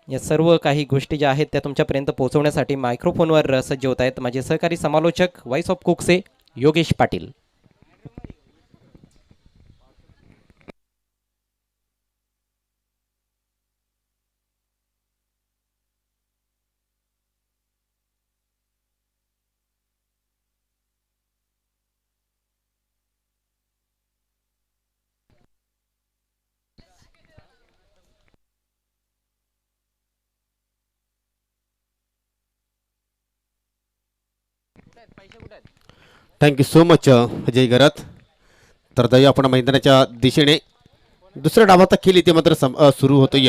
Speaker 1: या सर्व काही गोष्टी ज्या आहेत त्या तुमच्यापर्यंत पोहोचवण्यासाठी मायक्रोफोनवर सज्ज होत आहेत माझे सहकारी समालोचक voice of Kukse Yogesh Patil.
Speaker 2: Thank you so much Ajay Garat. तर दया आपण मैदानाच्या दिशेने दुसऱ्या डावाचा खेळ इथे मात्र सुरू होतोय.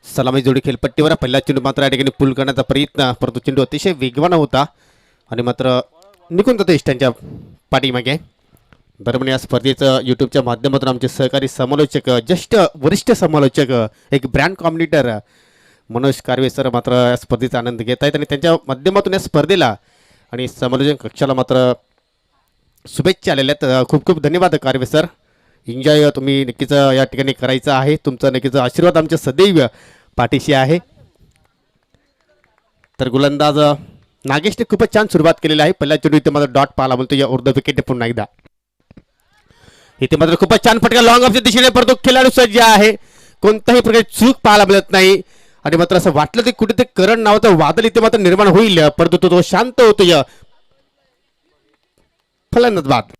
Speaker 2: सलामी जोडी खेळपट्टीवर पहिला चेंडू मात्र या ठिकाणी पुल करण्याचा प्रयत्न, परंतु चेंडू अतिशय वेगवान होता आणि मात्र निघून जातो इष्टांच्या पाठीमागे. दरम्यान या स्पर्धेचं यूट्यूबच्या माध्यमातून आमचे सहकारी समालोचक, ज्येष्ठ वरिष्ठ समालोचक, एक brand combinator Manoj Karve sir मात्र या स्पर्धेचा आनंद घेत आहेत आणि त्यांच्या माध्यमातून या स्पर्धेला आणि समालोचन कक्षाला मात्र शुभेच्छा आलेल्या आहेत. खूप खूप धन्यवाद कारवे सर. एन्जॉय तुम्ही नक्कीच या ठिकाणी करायचं आहे. तुमचा नक्कीच आशीर्वाद आमच्या सदैव पाठीशी आहे. तर गोलंदाज नागेशने खूपच छान सुरुवात केलेली आहे. पहिला चेंडू इथे मात्र डॉट पाहायला बोलतो या उर्ध विकेट पुन्हा एकदा. इथे मात्र खूपच छान फटका लॉंग ऑफच्या दिशेने परतो खेळाडू सज्ज आहे. कोणताही प्रकारे चूक पाहायला मिळत नाही आणि मात्र असं वाटलं ते कुठेतरी करण नावाचं वादळ इथे मात्र निर्माण होईल, परंतु तो शांत होतोय. फलंदाज बाद.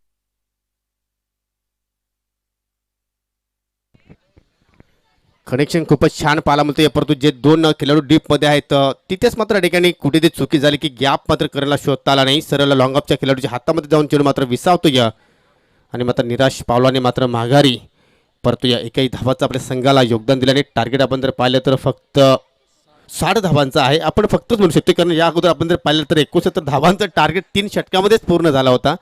Speaker 2: कनेक्शन खूपच छान पाहायला मिळतंय, परंतु जे दोन खेळाडू डीप मध्ये आहेत तिथेच मात्र या ठिकाणी कुठेतरी चुकी झाली की गॅप मात्र करायला शोधता आला नाही. सरळ लॉंग ऑफच्या खेळाडूच्या हातामध्ये जाऊन चेंडू मात्र विसावतोय आणि मात्र निराश पावलाने मात्र माघारी परंतु या एकही धावाचं आपल्या संघाला योगदान दिल्याने टार्गेट आपण जर पाहिलं तर फक्त 60 धावांचं आहे. आपण फक्तच म्हणू शकतो कारण या अगोदर आपण जर पाहिलं तर 69 धावांचं टार्गेट 3 षटकामध्येच पूर्ण झाला होता.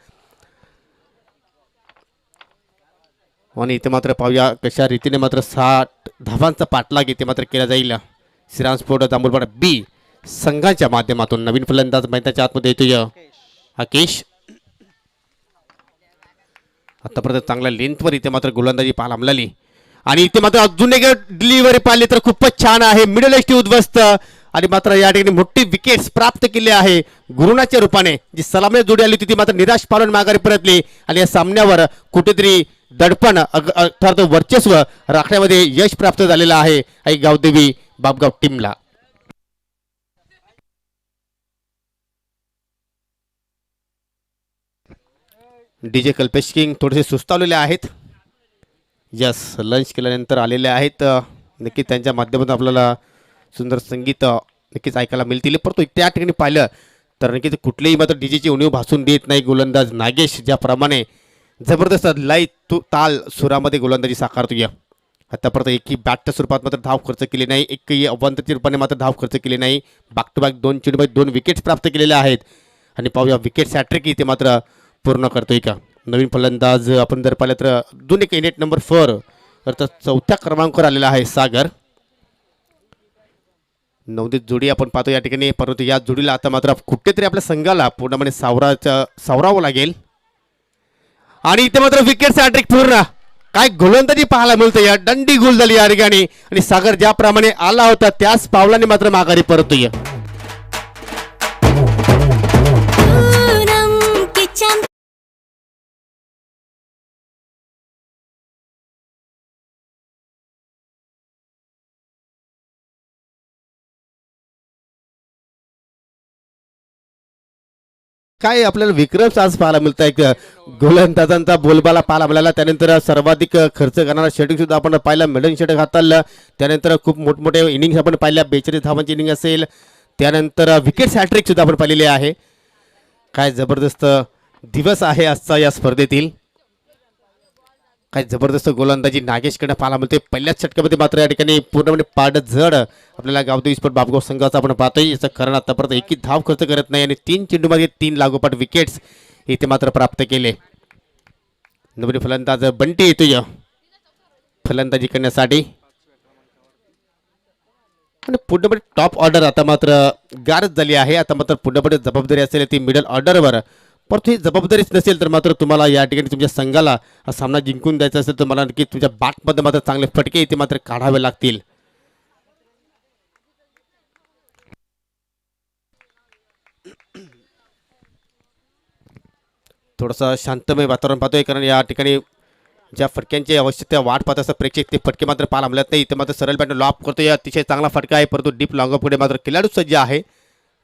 Speaker 2: आणि इथे मात्र पाहूया कशा रीतीने मात्र 60 धावांचा पाठलाग इथे मात्र केला जाईल. श्रीराम स्पोर्ट जांभूळवाडा बी संघाच्या माध्यमातून नवीन फलंदाज मैदानाच्या आतमध्ये येतोय आकेश. आतापर्यंत चांगल्या लेंथवर इथे मात्र गोलंदाजी पाहायला मिळाली आणि इथे मात्र अजून एक डिलिव्हरी पाहिली तर खूपच छान आहे. मिडल एस्टी उद्ध्वस्त आणि मात्र या ठिकाणी मोठी विकेट्स प्राप्त केली आहे गुरुनाच्या रूपाने. जी सलामी जोडी आली होती ती मात्र निराश पालून माघारी परतली आणि या सामन्यावर कुठेतरी दडपण अर्थात वर्चस्व राखण्यामध्ये यश प्राप्त झालेलं आहे आई गावदेवी बापगाव टीमला. डीजे कल्पेश किंग थोडेसे सुस्तावलेले आहेत. यस लंच केल्यानंतर आलेले आहेत. नक्की त्यांच्या माध्यमातून आपल्याला सुंदर संगीत नक्कीच ऐकायला मिळतील. परंतु त्या ठिकाणी पाहिलं तर नक्कीच कुठलीही मात्र डीजेची उणीव भासून देत नाही गोलंदाज नागेश. ज्याप्रमाणे जबरदस्त लय ताल सुरामध्ये गोलंदाजी साकारतोय. आतापर्यंत एकही बॅटच्या स्वरूपात मात्र धाव खर्च केली नाही, एकही अवांतरच्या रूपाने मात्र धाव खर्च केली नाही. बॅक टू बॅक 2 चेंडूमध्ये 2 विकेट्स प्राप्त केलेल्या आहेत आणि पाहूया विकेट हॅट्रिक इथे मात्र पूर्ण करतोय का. नवीन फलंदाज आपण जर पाहिलं तर अजून एक इनेट नंबर 4 अर्थात 4थ्या क्रमांकावर आलेला आहे सागर. नवदीप जोडी आपण पाहतो या ठिकाणी, परंतु या जोडीला आता मात्र कुठेतरी आपल्या संघाला पूर्णपणे सावरावं लागेल. आणि इथे मात्र विकेट हॅट्रिक पूर्ण. काय गोलंदाजी पाहायला मिळतं या दंडी गोल झाली या ठिकाणी आणि सागर ज्याप्रमाणे आला होता त्याच पावलाने मात्र माघारी परतोय. काय आपल्याला विक्रम आज पाहायला मिळत आहे. गोलंदाजांचा बोलबाला पाहायला मिळाला. त्यानंतर सर्वाधिक खर्च करणारा षटक सुद्धा आपण पाहिला, मिडन षटक हाताळलं. त्यानंतर खूप मोठमोठे इनिंग्स आपण पाहिल्या, 42 धावांची इनिंग असेल. त्यानंतर विकेट हॅट्रिक सुद्धा आपण पाहिलेले आहे. काय जबरदस्त दिवस आहे आजचा या स्पर्धेतील. काय जबरदस्त गोलंदाजी नागेशकडे पाहायला मिळते. पहिल्याच षटकामध्ये मात्र या ठिकाणी पूर्णपणे पाड जड आपल्याला गावदेवी स्पोर्ट बापगाव संघाचा आपण पाहतोय. याचं कारण आतापर्यंत एकही धाव खर्च करत नाही आणि 3 चेंडूमध्ये 3 लागोपाठ विकेट्स इथे मात्र प्राप्त केले. नवीन फलंदाज बंटी येतोय फलंदाजी करण्यासाठी आणि पूर्णपणे टॉप ऑर्डर आता मात्र गारच झाली आहे. आता मात्र पूर्णपणे जबाबदारी असेल ती मिडल ऑर्डरवर. परंतु ही जबाबदारीच नसेल तर मात्र तुम्हाला या ठिकाणी तुमच्या संघाला हा सामना जिंकून द्यायचा असेल तर मला नक्की तुमच्या बॅटमध्ये मात्र चांगले फटके इथे मात्र काढावे लागतील. थोडंसं शांतमय वातावरण पाहतोय कारण या ठिकाणी ज्या फटक्यांची आवश्यकता वाट पाहत असं प्रेक्षक ते फटके मात्र पाहायला मिळत नाही. इथे मात्र सरळ बॅट लॉप करतोय, अतिशय चांगला फटका आहे. परंतु डीप लॉंग पुढे मात्र खेळाडू सज्ज आहे.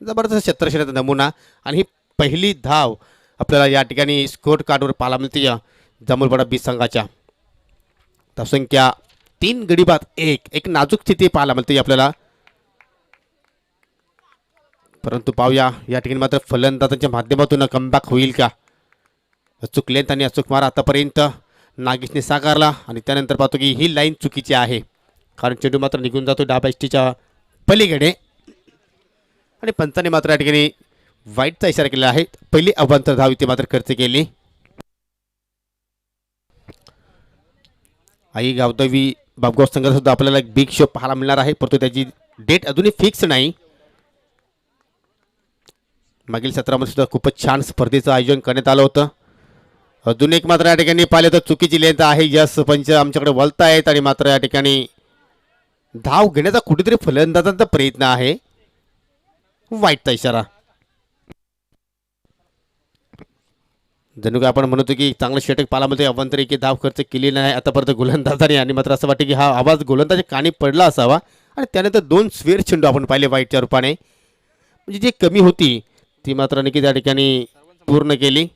Speaker 2: जबरदस्त क्षेत्रक्षणाचा नमुना आणि ही पहिली धाव आपल्याला या ठिकाणी स्कोर कार्डवर पाहायला मिळते या जांभूळवाडा बी संघाच्या. धावसंख्या 3 गडी बाद 1. एक नाजूक स्थिती पाहायला मिळते आपल्याला. परंतु पाहूया या ठिकाणी मात्र फलंदाजांच्या माध्यमातून कमबॅक होईल का. अचूक लेंथ आणि अचूक मार आतापर्यंत नागेशने साकारला आणि त्यानंतर पाहतो की ही लाईन चुकीची आहे कारण चेंडू मात्र निघून जातो डाबा एसटीच्या पलीकडे आणि पंचाने मात्र या ठिकाणी वाईटचा इशारा केला आहे. पहिली अवांतर धाव इथे मात्र खर्च केली. आई गावदेवी बापगाव संघाचा सुद्धा आपल्याला एक बिग शो पाहायला मिळणार आहे, परंतु त्याची डेट अजूनही फिक्स नाही. मागील सत्रामध्ये सुद्धा खूपच छान स्पर्धेचं आयोजन करण्यात आलं होतं. अजून एक मात्र या ठिकाणी पाहिलं तर चुकीची लेंथ आहे. यस पंच आमच्याकडे वळत आहेत आणि मात्र या ठिकाणी धाव घेण्याचा कुठेतरी फलंदाजांचा प्रयत्न आहे. वाईटचा इशारा. जणू काय आपण म्हणतो की चांगलं षटक पालामध्ये अवांतर धाव खर्च केली नाही आतापर्यंत गोलंदाजाने आणि मात्र असं वाटतं की हा आवाज गोलंदाजी कानी पडला असावा आणि त्यानंतर 2 स्वेर चेंडू आपण पाहिले वाईटच्या रूपाने, म्हणजे जी कमी होती ती मात्र नक्की त्या ठिकाणी पूर्ण केली.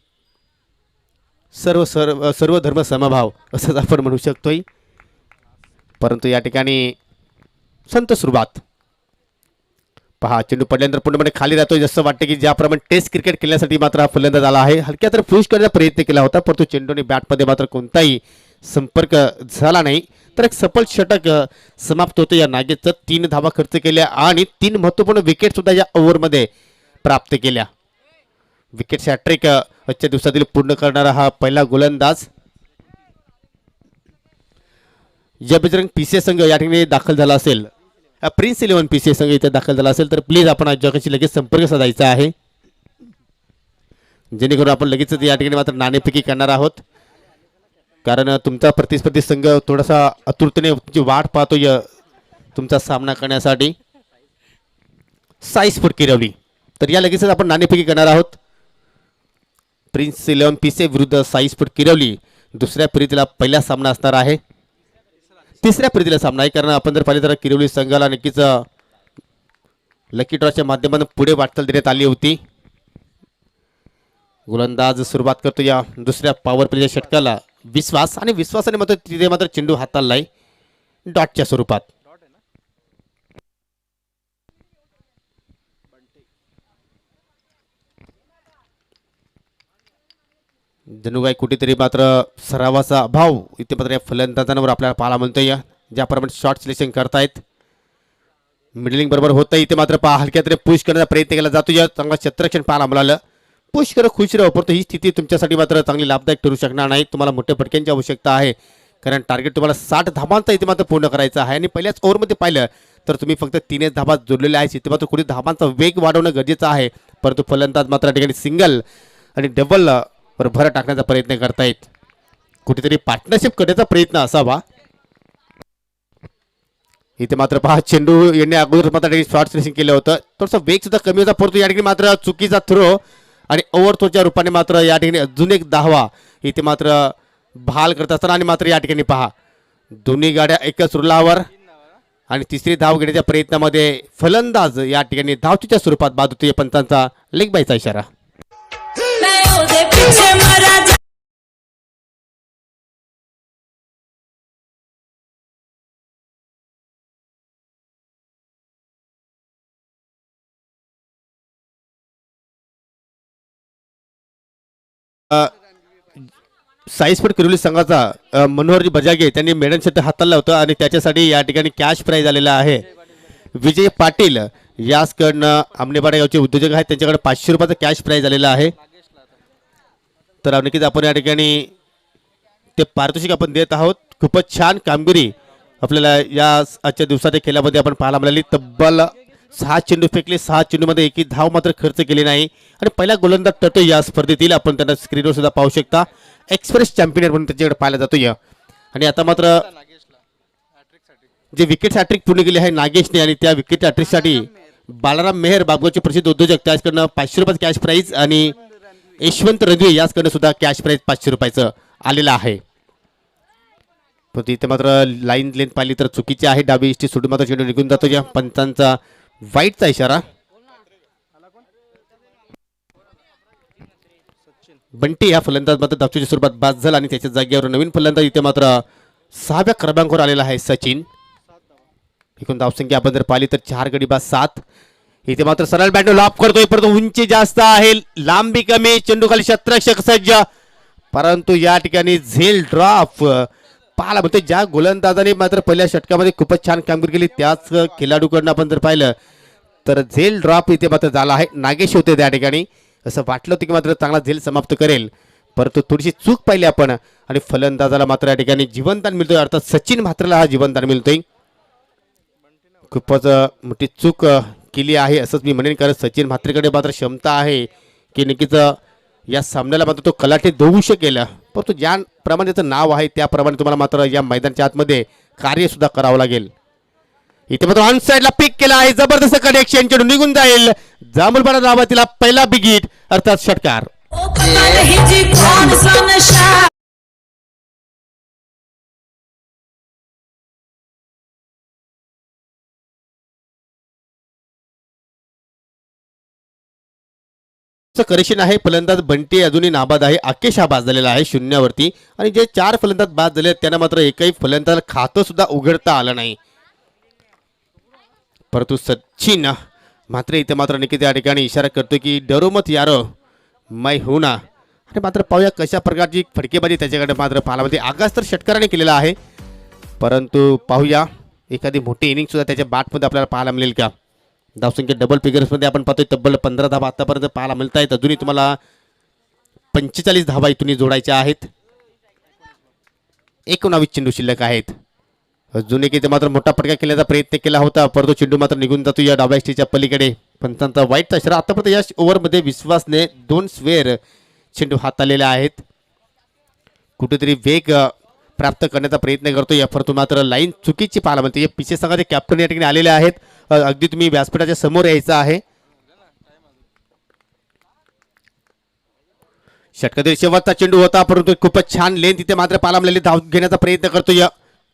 Speaker 2: सर्व धर्म समभाव असंच आपण म्हणू शकतोय. परंतु या ठिकाणी संत सुरुवात पहा, चेंडू पडल्यानंतर पूर्णपणे खाली राहतोय. जसं वाटतं की ज्याप्रमाणे टेस्ट क्रिकेट खेळण्यासाठी मात्र हा फलंदाज आला आहे. हलक्या तर पुश करण्याचा प्रयत्न केला होता, परंतु चेंडूने बॅटमध्ये मात्र कोणताही संपर्क झाला नाही. तर एक सफल षटक समाप्त होतं. या नागेशचं 3 धावा खर्च केल्या आणि 3 महत्त्वपूर्ण विकेट सुद्धा या ओव्हरमध्ये प्राप्त केल्या. विकेट हॅट्रिक आजच्या दिवसातील पूर्ण करणारा हा पहिला गोलंदाज. जय बजरंग पीसीए संघ या ठिकाणी दाखल झाला असेल, प्रिन्स 11 पीसीए संघ इथे दाखल झाला असेल तर प्लीज आपण आजच्याशी लगेच संपर्क साधायचा आहे, जेणेकरून आपण लगेच या ठिकाणी मात्र नाणेफेकी करणार आहोत. कारण तुमचा प्रतिस्पर्धी संघ थोडासा आतुरतेने तुमची वाट पाहतोय तुमचा सामना करण्यासाठी. 6 फूट किरवली, तर या लगेचच आपण नाणेफेकी करणार आहोत. प्रिन्स 11 पीसीए विरुद्ध 6 फूट किरवली. दुसऱ्या फेरीतला पहिला सामना असणार आहे. तिसऱ्या फेरीतला सामना आहे, कारण आपण जर पाहिले तर किरवली संघाला नक्कीच लकी ड्रॉच्या माध्यमातून पुढे वाटचाल देण्यात आली होती. गोलंदाज सुरुवात करतो या दुसऱ्या पॉवर प्लेच्या षटकाला. विश्वास आणि विश्वासाने मात्र तिथे मात्र चेंडू हाताळलाय डॉटच्या स्वरूपात. जणू काही कुठेतरी मात्र सरावाचा अभाव इथे मात्र या फलंदाजांवर आपल्याला पाहायला मिळतोय. ज्याप्रमाणे शॉर्ट सिलेक्शन करतायत, मिडलिंग बरोबर होतं. इथे मात्र पहा हलक्या तरी पुश करण्याचा प्रयत्न केला जातो. या चांगला क्षेत्ररक्षण पाहायला मिळालं. पुश करत खुश राहू, परंतु ही स्थिती तुमच्यासाठी मात्र चांगली लाभदायक ठरू शकणार नाही. तुम्हाला मोठ्या फटक्यांची आवश्यकता आहे, कारण टार्गेट तुम्हाला 60 धाबांचा इथे मात्र पूर्ण करायचा आहे. आणि पहिल्याच ओव्हरमध्ये पाहिलं तर तुम्ही फक्त 3 धाबा जोडलेल्या आहेत. इथे मात्र कुठे धाबांचा वेग वाढवणं गरजेचं आहे, परंतु फलंदाज मात्र या ठिकाणी सिंगल आणि डबल वर भर टाकण्याचा प्रयत्न करतायत. कुठेतरी पार्टनरशिप करण्याचा प्रयत्न असावा. इथे मात्र पहा चेंडू येण्या अगोदर मात्र शॉर्ट सिलेक्शन केलं होतं. थोडासा वेग सुद्धा कमी होता, परंतु या ठिकाणी मात्र चुकीचा थ्रो आणि ओव्हर थ्रोच्या रूपाने मात्र या ठिकाणी अजून एक धावा इथे मात्र बहाल करत असताना. आणि मात्र या ठिकाणी पहा दोन्ही गाड्या एकाच रुलावर आणि तिसरी धाव घेण्याच्या प्रयत्नामध्ये फलंदाज या ठिकाणी धावचीच्या स्वरूपात बाद होते. पंचांचा लेग बायचा इशारा. साईस्फोट किरोली संघाचा मनोहरजी बजागे त्यांनी मेडन क्षेत्र हाताळलं होतं आणि त्याच्यासाठी या ठिकाणी कॅश प्राईज आलेला आहे. विजय पाटील याचकडनं आमनेपाडा गावचे उद्योजक आहेत, त्यांच्याकडे 500 रुपयाचा कॅश प्राईज आलेला आहे. तर नक्कीच आपण या ठिकाणी ते पारितोषिक आपण देत आहोत. खूपच छान कामगिरी आपल्याला या आजच्या दिवसाच्या खेळामध्ये आपण पाहायला मिळाली. तब्बल 6 चेंडू फेकले, 6 चेंडूमध्ये एकही धाव मात्र खर्च केली नाही. आणि पहिला गोलंदाज ठरतो या स्पर्धेतील. आपण त्यांना स्क्रीनवर सुद्धा पाहू शकता. एक्सप्रेस चॅम्पियन म्हणून त्याच्याकडे पाहायला जातो या. आणि आता मात्र जे विकेट हॅट्रिक पूर्ण केली आहे नागेशने, आणि त्या विकेट हॅट्रिकसाठी बालाराम मेहर बाबगावचे प्रसिद्ध उद्योजक त्याचकडनं 500 रुपयाचं कॅश प्राईज आणि यशवंत रणवे याचकडनं सुद्धा कॅश प्राईज 500 रुपयाचं आलेलं आहे. पण तिथे मात्र लाईन लेंथ पाहिली तर चुकीची आहे. डावी इष्टी सोडून मात्र चेंडू निघून जातो. या पंचांचा वाईटचा इशारा. बंटी या फलंदाज मात्र धावचीच्या स्वरूपात बाद झाला आणि त्याच्या जागेवर नवीन फलंदाज इथे मात्र 6व्या क्रमांकावर आलेला आहे सचिन. एकूण धावसंख्या आपण जर पाहिली तर 4 गडी बाद 7. इथे मात्र सरळ बॅट लॉप करतोय, परंतु उंची जास्त आहे, लांबी कमी, चेंडू खाली क्षेत्ररक्षक सज्ज, परंतु या ठिकाणी झेल ड्रॉप पाहायला म्हणतो. ज्या गोलंदाजाने मात्र पहिल्या षटकामध्ये खूपच छान कामगिरी केली त्याच खेळाडूकडनं आपण जर पाहिलं तर झेल ड्रॉप इथे मात्र झाला आहे. नागेश होते त्या ठिकाणी, असं वाटलं होतं की मात्र चांगला झेल समाप्त करेल, परंतु थोडीशी चूक पाहिली आपण आणि फलंदाजाला मात्र या ठिकाणी जीवनदान मिळतोय. अर्थात सचिन म्हात्रेला हा जीवनदान मिळतोय. खूपच मोठी चूक केली आहे असंच मी म्हणेन, कारण सचिन म्हात्रेकडे मात्र क्षमता आहे की नक्कीच या सामन्याला मात्र तो कलाटे देऊ शकेल, परंतु ज्याप्रमाणे त्याचं नाव आहे त्याप्रमाणे तुम्हाला मात्र या मैदानाच्या आतमध्ये कार्य सुद्धा करावं लागेल. इथे मात्र ऑन साइडला पिक केला आहे, जबरदस्त कनेक्शन, चेंडू निघून जाईल. जांभूळपाडा गावातील पहिला बिग अर्थात षटकार. पिचचं करेक्शन आहे. फलंदाज बंटी अजूनही नाबाद आहे. आकेश हा बाद झालेला आहे शून्यावरती आणि जे 4 फलंदाज बाद झाले त्यांना मात्र एकही फलंदाज खातं सुद्धा उघडता आलं नाही. परंतु सचिन मात्र इथे मात्र निकित या ठिकाणी इशारा करतो की डरो मत यारो मै हूं ना. आणि मात्र पाहूया कशा प्रकारची फटकेबाजी त्याच्याकडे मात्र पाहायला आगास तर षटकाराने केलेला आहे. परंतु पाहूया एखादी मोठी इनिंग सुद्धा त्याच्या बॅटमध्ये आपल्याला पाहायला मिळेल का. धावसंख्या डबल फिगर्समध्ये आपण पाहतोय तब्बल 15 धावा आतापर्यंत पाहायला मिळत आहेत. अजूनही तुम्हाला 45 धावा इथून जोडायच्या आहेत. 19 चेंडू शिल्लक आहेत. अजून एक इथे मात्र मोठा फटका खेळण्याचा प्रयत्न केला होता परंतु चेंडू मात्र निघून जातो या डाव्या स्टेजच्या पलीकडे. पंचांचा वाईट इशारा. आतापर्यंत या ओव्हरमध्ये विश्वासने 2 स्क्वेअर चेंडू हाताळलेले आहेत. कुठेतरी वेग प्राप्त करण्याचा प्रयत्न करतो या परंतु मात्र लाईन चुकीची पाहायला मिळते. पिछे संघाचे कॅप्टन या ठिकाणी आलेले आहेत. अगदी तुम्ही व्यासपीठाच्या समोर यायचं आहे. षटकातील शेवटचा चेंडू होता परंतु खूपच छान लेन तिथे मात्र पाहायला मिळाली. धाव घेण्याचा प्रयत्न करतो या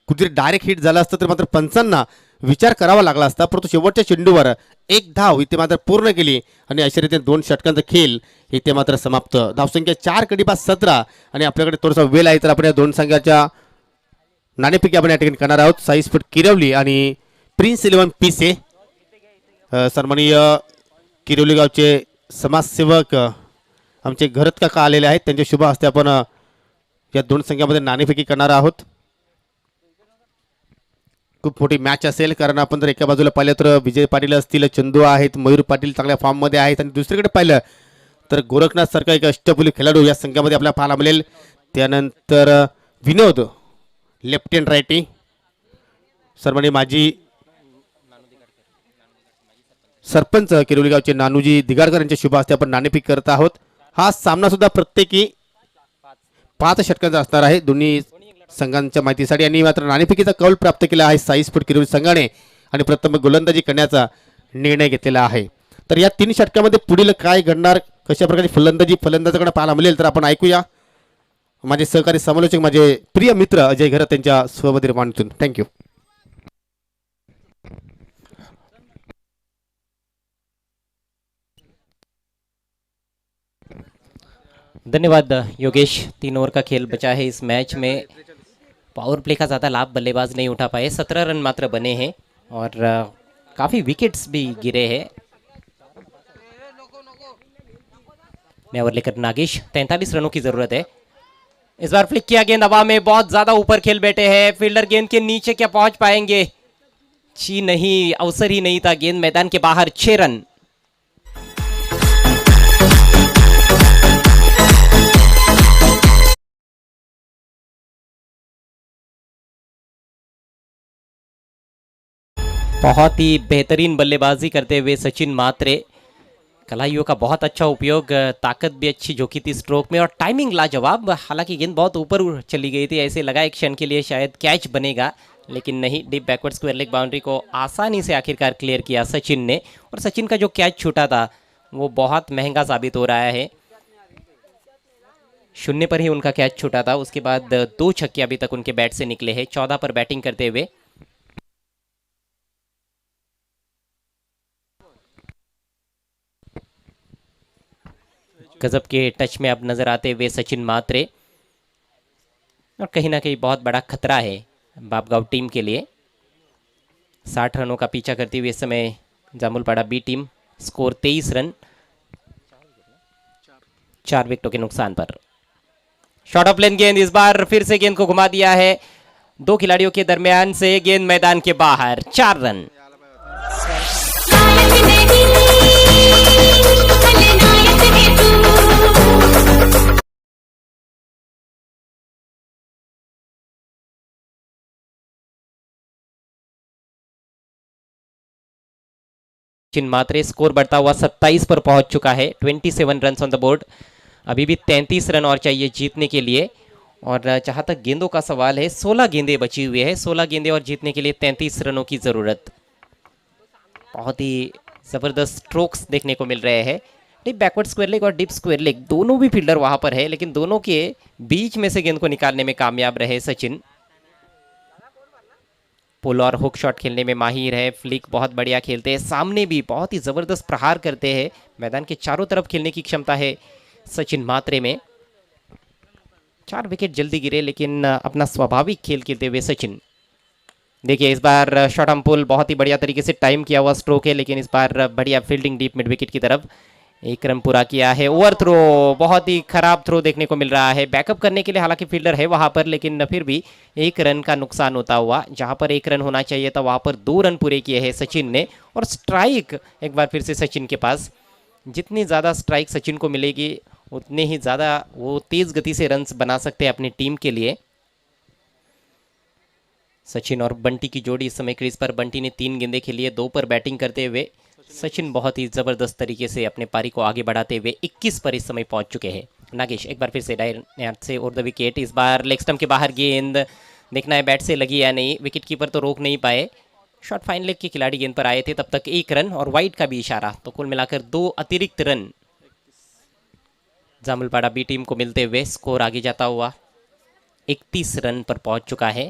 Speaker 2: कुठेतरी डायरेक्ट हिट झाला असतं तर मात्र पंचांना विचार करावा लागला असता परंतु शेवटच्या चेंडूवर 1 धाव इथे मात्र पूर्ण केली आणि अशा रीतीने 2 षटकांचा खेळ इथे मात्र समाप्त. धावसंख्या 4 गडी बाद 17 आणि आपल्याकडे थोडासा वेळ आहे तर आपण या 2 संघाच्या नाणेफेकी आपण या ठिकाणी करणार आहोत. साईज फुट किरवली आणि प्रिन्स 11 पिसे. सन्माननीय किरवली गावचे समाजसेवक आमचे घरत काका आलेले आहेत. त्यांच्या शुभ हस्ते आपण या 2 संघामध्ये नाणेफेकी करणार आहोत. खूप मोठी मॅच असेल कारण आपण जर एका बाजूला पाहिलं तर विजय पाटील असतील, चंदू आहेत, मयूर पाटील चांगल्या फॉर्ममध्ये आहेत आणि दुसरीकडे पाहिलं तर गोरखनाथ सारखा एक अष्टपैलू खेळाडू या संघामध्ये आपल्याला पाहायला मिळेल. त्यानंतर विनोद लेफ्ट हँड रायटी. सन्माननीय माजी सरपंच किरोली गावचे नानूजी दिगाडकर यांच्या शुभ हस्ते आपण नाणेफेक करत आहोत. हा सामना सुद्धा प्रत्येकी 5 षटकांचा असणार आहे दोन्ही संघांच्या माहितीसाठी आणि मात्र नाणेफेकीचा कौल प्राप्त केला आहे साईज फुट किरोली संघाने आणि प्रथम गोलंदाजी करण्याचा निर्णय घेतलेला आहे. तर या 3 षटकामध्ये पुढील काय घडणार कशा प्रकारची फलंदाजाकडे पाहायला मिळेल तर आपण ऐकूया. माझे सहकारी समालोचक माझे प्रिय मित्र अजय घरत त्यांच्या स्वबधीर वाणीतून. थँक्यू.
Speaker 1: धन्यवाद योगेश. 3 ओवर का खेल बचा है इस मैच में. पावर प्ले का ज़्यादा लाभ बल्लेबाज नहीं उठा पाए. 17 रन मात्र बने हैं और काफ़ी विकेट्स भी गिरे हैं. नया ओवर लेकर नागेश. 43 रनों की ज़रूरत है. इस बार फ्लिक किया गेंद हवा में. बहुत ज़्यादा ऊपर खेल बैठे हैं. फील्डर गेंद के नीचे क्या पहुंच पाएंगे? जी नहीं, अवसर ही नहीं था. गेंद मैदान के बाहर. 6 रन. बहुत ही बेहतरीन बल्लेबाजी करते हुए सचिन मात्रे. कलाइयों का बहुत अच्छा उपयोग. ताकत भी अच्छी झोंकी थी स्ट्रोक में और टाइमिंग लाजवाब. हालांकि गेंद बहुत ऊपर चली गई थी. ऐसे लगा एक क्षण के लिए शायद कैच बनेगा लेकिन नहीं. Deep backward square leg boundary को आसानी से आखिरकार क्लियर किया सचिन ने. और सचिन का जो कैच छूटा था वो बहुत महंगा साबित हो रहा है. 0 पर ही उनका कैच छूटा था. उसके बाद 2 छक्के अभी तक उनके बैट से निकले हैं 14 पर बैटिंग करते हुए. गजब के टच में अब नजर आते हुए सचिन मात्रे. और कहीं ना कहीं बहुत बड़ा खतरा है बापगांव टीम के लिए. 60 रनों का पीछा करती हुई इस समय जामुलपाड़ा बी टीम. स्कोर 23 रन 4 विकेटों के नुकसान पर. शॉर्ट ऑफ लेन गेंद. इस बार फिर से गेंद को घुमा दिया है 2 खिलाड़ियों के दरमियान से. गेंद मैदान के बाहर. 4 रन. सचिन मात्रे. स्कोर बढ़ता हुआ 27 पर पहुंच चुका है. 27 रन ऑन द बोर्ड. अभी भी 33 रन और चाहिए जीतने के लिए. और जहां तक गेंदों का सवाल है 16 गेंदें बची हुई है. 16 गेंदें और जीतने के लिए 33 रनों की ज़रूरत. बहुत ही ज़बरदस्त स्ट्रोक्स देखने को मिल रहे हैं. डीप बैकवर्ड स्क्वायर लेग और डीप स्क्वायर लेग दोनों भी फील्डर वहां पर है लेकिन दोनों के बीच में से गेंद को निकालने में कामयाब रहे सचिन. पुल और हुक शॉट खेलने में माहिर है, फ्लिक बहुत बढ़िया खेलते हैं, सामने भी बहुत ही ज़बरदस्त प्रहार करते हैं, मैदान के चारों तरफ खेलने की क्षमता है सचिन मात्रे में। 4 विकेट जल्दी गिरे लेकिन अपना स्वाभाविक खेल खेलते हुए सचिन। देखिए इस बार शॉट हम पुल बहुत ही बढ़िया तरीके से टाइम किया हुआ स्ट्रोक है, लेकिन इस बार बढ़िया फील्डिंग डीप मिड विकेट की तरफ। एक रन पूरा किया है, ओवर थ्रो, बहुत ही खराब थ्रो देखने को मिल रहा है। बैकअप करने के लिए हालांकि फील्डर है वहां पर, लेकिन फिर भी 1 रन का नुकसान होता हुआ। जहां पर 1 रन होना चाहिए था वहां पर 2 रन पूरे किए हैं सचिन ने। और स्ट्राइक एक बार फिर से सचिन के पास। जितनी ज़्यादा स्ट्राइक सचिन को मिलेगी उतने ही ज़्यादा वो तेज़ गति से रन्स बना सकते हैं अपनी टीम के लिए। सचिन और बंटी की जोड़ी इस समय क्रीज पर। बंटी ने 3 गेंदें खेली है, 2 पर बैटिंग करते हुए सचिन बहुत ही ज़बरदस्त तरीके से अपने पारी को आगे बढ़ाते हुए 21 पर इस समय पहुंच चुके हैं। नागेश एक बार फिर से डायरेक्ट से ओवर द विकेट। इस बार लेग स्टंप के बाहर गेंद, देखना है बैट से लगी या नहीं। विकेट कीपर तो रोक नहीं पाए। शॉट फाइन लेग के खिलाड़ी गेंद पर आए थे, तब तक 1 रन और वाइड का भी इशारा, तो कुल मिलाकर 2 अतिरिक्त रन जामुलपाड़ा बी टीम को मिलते हुए स्कोर आगे जाता हुआ 31 रन पर पहुंच चुका है।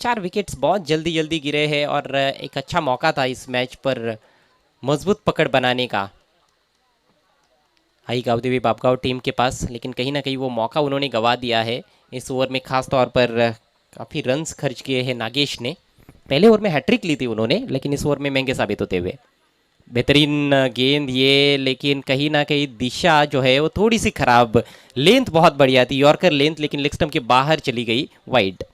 Speaker 1: 4 विकेट्स बहुत जल्दी जल्दी गिरे हैं और एक अच्छा मौका था इस मैच पर मजबूत पकड़ बनाने का आई गांवदेवी बापगांव टीम के पास, लेकिन कहीं ना कहीं वो मौका उन्होंने गंवा दिया है। इस ओवर में खास तौर पर काफ़ी रन्स खर्च किए हैं नागेश ने। पहले ओवर में हैट्रिक ली थी उन्होंने, लेकिन इस ओवर में महंगे साबित होते हुए। बेहतरीन गेंद ये, लेकिन कहीं ना कहीं दिशा जो है वो थोड़ी सी खराब। लेंथ बहुत बढ़िया थी, यॉर्कर लेंथ, लेकिन लेग स्टंप के बाहर चली गई वाइड।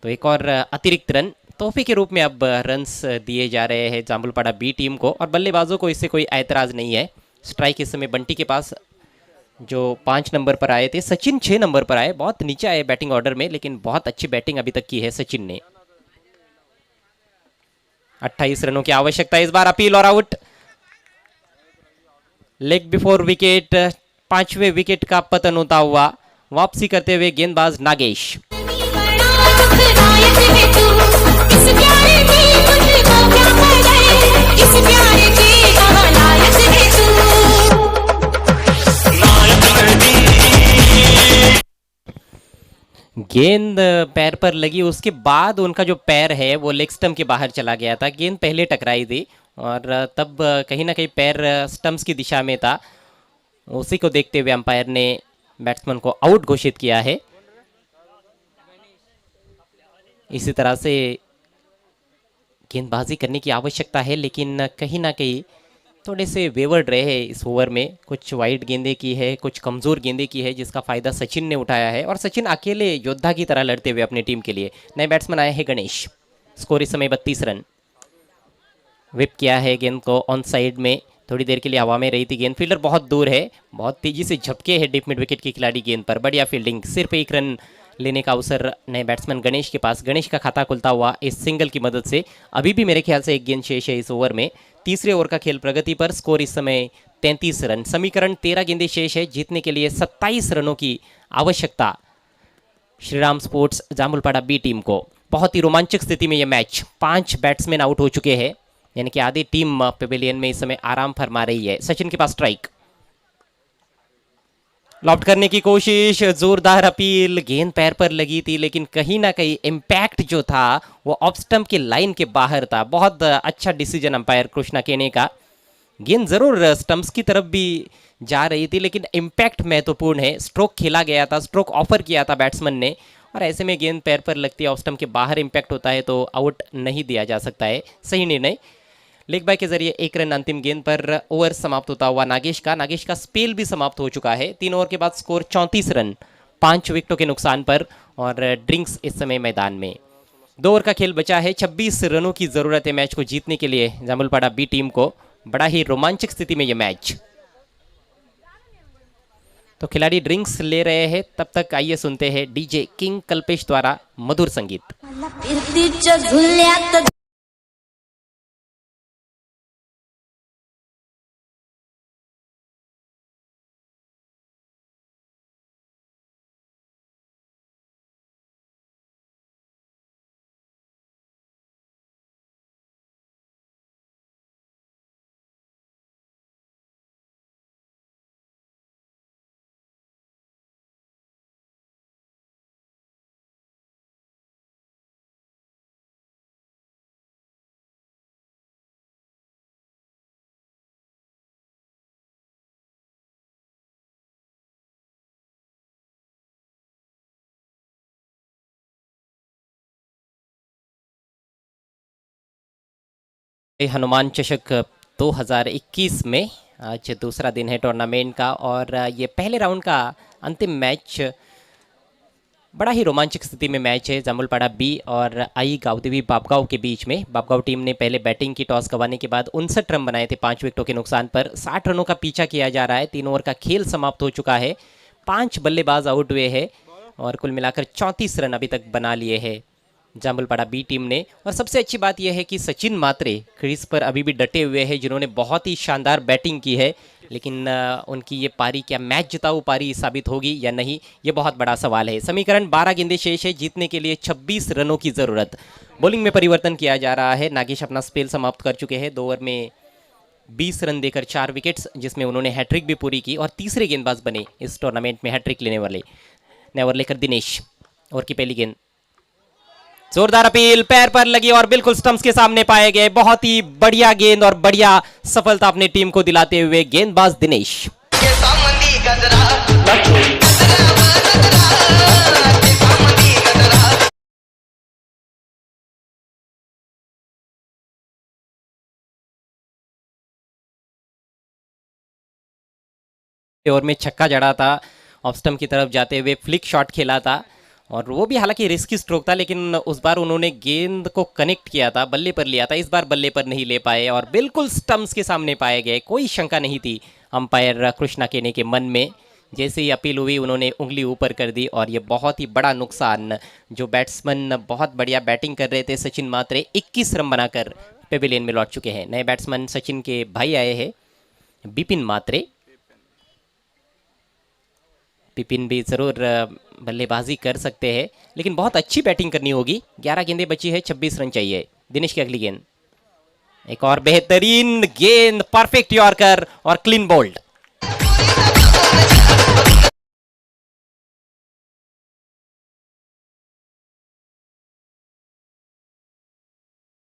Speaker 1: तो एक और अतिरिक्त रन तोहफे के रूप में अब रन्स दिए जा रहे हैं जामुलपाड़ा बी टीम को, और बल्लेबाजों को इससे कोई ऐतराज़ नहीं है। स्ट्राइक इस समय बंटी के पास जो 5 नंबर पर आए थे, सचिन 6 नंबर पर आए, बहुत नीचे आए बैटिंग ऑर्डर में, लेकिन बहुत अच्छी बैटिंग अभी तक की है सचिन ने। 28 रनों की आवश्यकता इस बार, अपील और आउट। लेग बिफोर विकेट, 5वें विकेट का पतन होता हुआ वापसी करते हुए गेंदबाज नागेश। गेंद पैर पर लगी, उसके बाद उनका जो पैर है वो लेग स्टंप के बाहर चला गया था। गेंद पहले टकराई थी और तब कहीं ना कहीं पैर स्टंप्स की दिशा में था। उसी को देखते हुए अंपायर ने बैट्समैन को आउट घोषित किया है। इसी तरह से गेंदबाजी करने की आवश्यकता है, लेकिन कहीं ना कहीं थोड़े से वेवर्ड रहे हैं इस ओवर में। कुछ वाइड गेंदे की है, कुछ कमज़ोर गेंदे की है, जिसका फ़ायदा सचिन ने उठाया है और सचिन अकेले योद्धा की तरह लड़ते हुए अपनी टीम के लिए। नए बैट्समैन आए हैं गणेश। स्कोर इस समय 32 रन। विप किया है गेंद को ऑन साइड में, थोड़ी देर के लिए हवा में रही थी गेंद। फील्डर बहुत दूर है, बहुत तेजी से झपके है डीप मिड विकेट के खिलाड़ी गेंद पर। बढ़िया फील्डिंग, सिर्फ 1 रन लेने का अवसर नए बैट्समैन गणेश के पास। गणेश का खाता खुलता हुआ इस सिंगल की मदद से। अभी भी मेरे ख्याल से 1 गेंद शेष है इस ओवर में। तीसरे ओवर का खेल प्रगति पर। स्कोर इस समय 33 रन। समीकरण 13 गेंदें शेष है, जीतने के लिए 27 रनों की आवश्यकता श्रीराम स्पोर्ट्स जामुलपाड़ा बी टीम को। बहुत ही रोमांचक स्थिति में यह मैच, 5 बैट्समैन आउट हो चुके हैं, यानी कि आधी टीम पेविलियन में इस समय आराम फरमा रही है। सचिन के पास स्ट्राइक, लॉफ्ट करने की कोशिश, जोरदार अपील। गेंद पैर पर लगी थी, लेकिन कहीं ना कहीं इम्पैक्ट जो था वो ऑफ स्टंप के लाइन के बाहर था। बहुत अच्छा डिसीजन अंपायर कृष्णा केने का। गेंद जरूर स्टंप्स की तरफ भी जा रही थी, लेकिन इम्पैक्ट महत्वपूर्ण है। स्ट्रोक खेला गया था, स्ट्रोक ऑफर किया था बैट्समैन ने, और ऐसे में गेंद पैर पर लगती है, ऑफ स्टंप के बाहर इम्पैक्ट होता है तो आउट नहीं दिया जा सकता है। सही निर्णय। लेग बाय के जरिए 1 रन अंतिम गेंद पर। ओवर समाप्त होता हुआ नागेश का स्पेल भी समाप्त हो चुका है। 3 ओवर के बाद स्कोर 34 रन, 5 विकेटों के नुकसान पर। और ड्रिंक्स इस समय मैदान में। 2 ओवर का खेल बचा है, 26 रनों की जरूरत है मैच को जीतने के लिए जामुलपाड़ा बी टीम को। बड़ा ही रोमांचक स्थिति में यह मैच। तो खिलाड़ी ड्रिंक्स ले रहे हैं, तब तक आइए सुनते हैं डीजे किंग कल्पेश द्वारा मधुर संगीत। हनुमान चषक 2021 में आज दूसरा दिन है टूर्नामेंट का और ये पहले राउंड का अंतिम मैच बड़ा ही रोमांचक स्थिति में मैच है जामुलपाड़ा बी और आई गांवदेवी बापगांव के बीच में। बापगांव टीम ने पहले बैटिंग की टॉस गंवाने के बाद 59 रन बनाए थे 5 विकेटों के नुकसान पर। 60 रनों का पीछा किया जा रहा है। 3 ओवर का खेल समाप्त हो चुका है। 5 बल्लेबाज आउट हुए हैं और कुल मिलाकर 34 रन अभी तक बना लिए हैं जामुलपाड़ा बी टीम ने। और सबसे अच्छी बात यह है कि सचिन मात्रे क्रीज पर अभी भी डटे हुए हैं, जिन्होंने बहुत ही शानदार बैटिंग की है। लेकिन उनकी ये पारी क्या मैच जिताऊ पारी साबित होगी या नहीं, ये बहुत बड़ा सवाल है। समीकरण 12 गेंदें शेष है, जीतने के लिए 26 रनों की ज़रूरत। बॉलिंग में परिवर्तन किया जा रहा है। नागेश अपना स्पेल समाप्त कर चुके हैं 2 ओवर में 20 रन देकर 4 विकेट्स, जिसमें उन्होंने हैट्रिक भी पूरी की और तीसरे गेंदबाज बने इस टूर्नामेंट में हैट्रिक लेने वाले। नए ओवर लेकर दिनेश, ओवर की पहली गेंद, जोरदार अपील, पैर पर लगी और बिल्कुल स्टंप्स के सामने पाए गए। बहुत ही बढ़िया गेंद और बढ़िया सफलता अपनी टीम को दिलाते हुए गेंदबाज दिनेश। ओवर में छक्का जड़ा था, ऑफ स्टंप की तरफ जाते हुए फ्लिक शॉट खेला था और वो भी हालांकि रिस्की स्ट्रोक था, लेकिन उस बार उन्होंने गेंद को कनेक्ट किया था, बल्ले पर लिया था। इस बार बल्ले पर नहीं ले पाए और बिल्कुल स्टंप्स के सामने पाए गए। कोई शंका नहीं थी अंपायर कृष्णा केने के मन में। जैसे ही अपील हुई उन्होंने उंगली ऊपर कर दी और ये बहुत ही बड़ा नुकसान। जो बैट्समैन बहुत बढ़िया बैटिंग कर रहे थे सचिन मात्रे 21 रन बनाकर पेविलियन में लौट चुके हैं। नए बैट्समैन सचिन के भाई आए हैं बिपिन मात्रे। बिपिन भी ज़रूर बल्लेबाजी कर सकते हैं, लेकिन बहुत अच्छी बैटिंग करनी होगी। 11 गेंदें बची है, 26 रन चाहिए। दिनेश की अगली गेंद, एक और बेहतरीन गेंद, परफेक्ट यॉर्कर और क्लीन बोल्ड।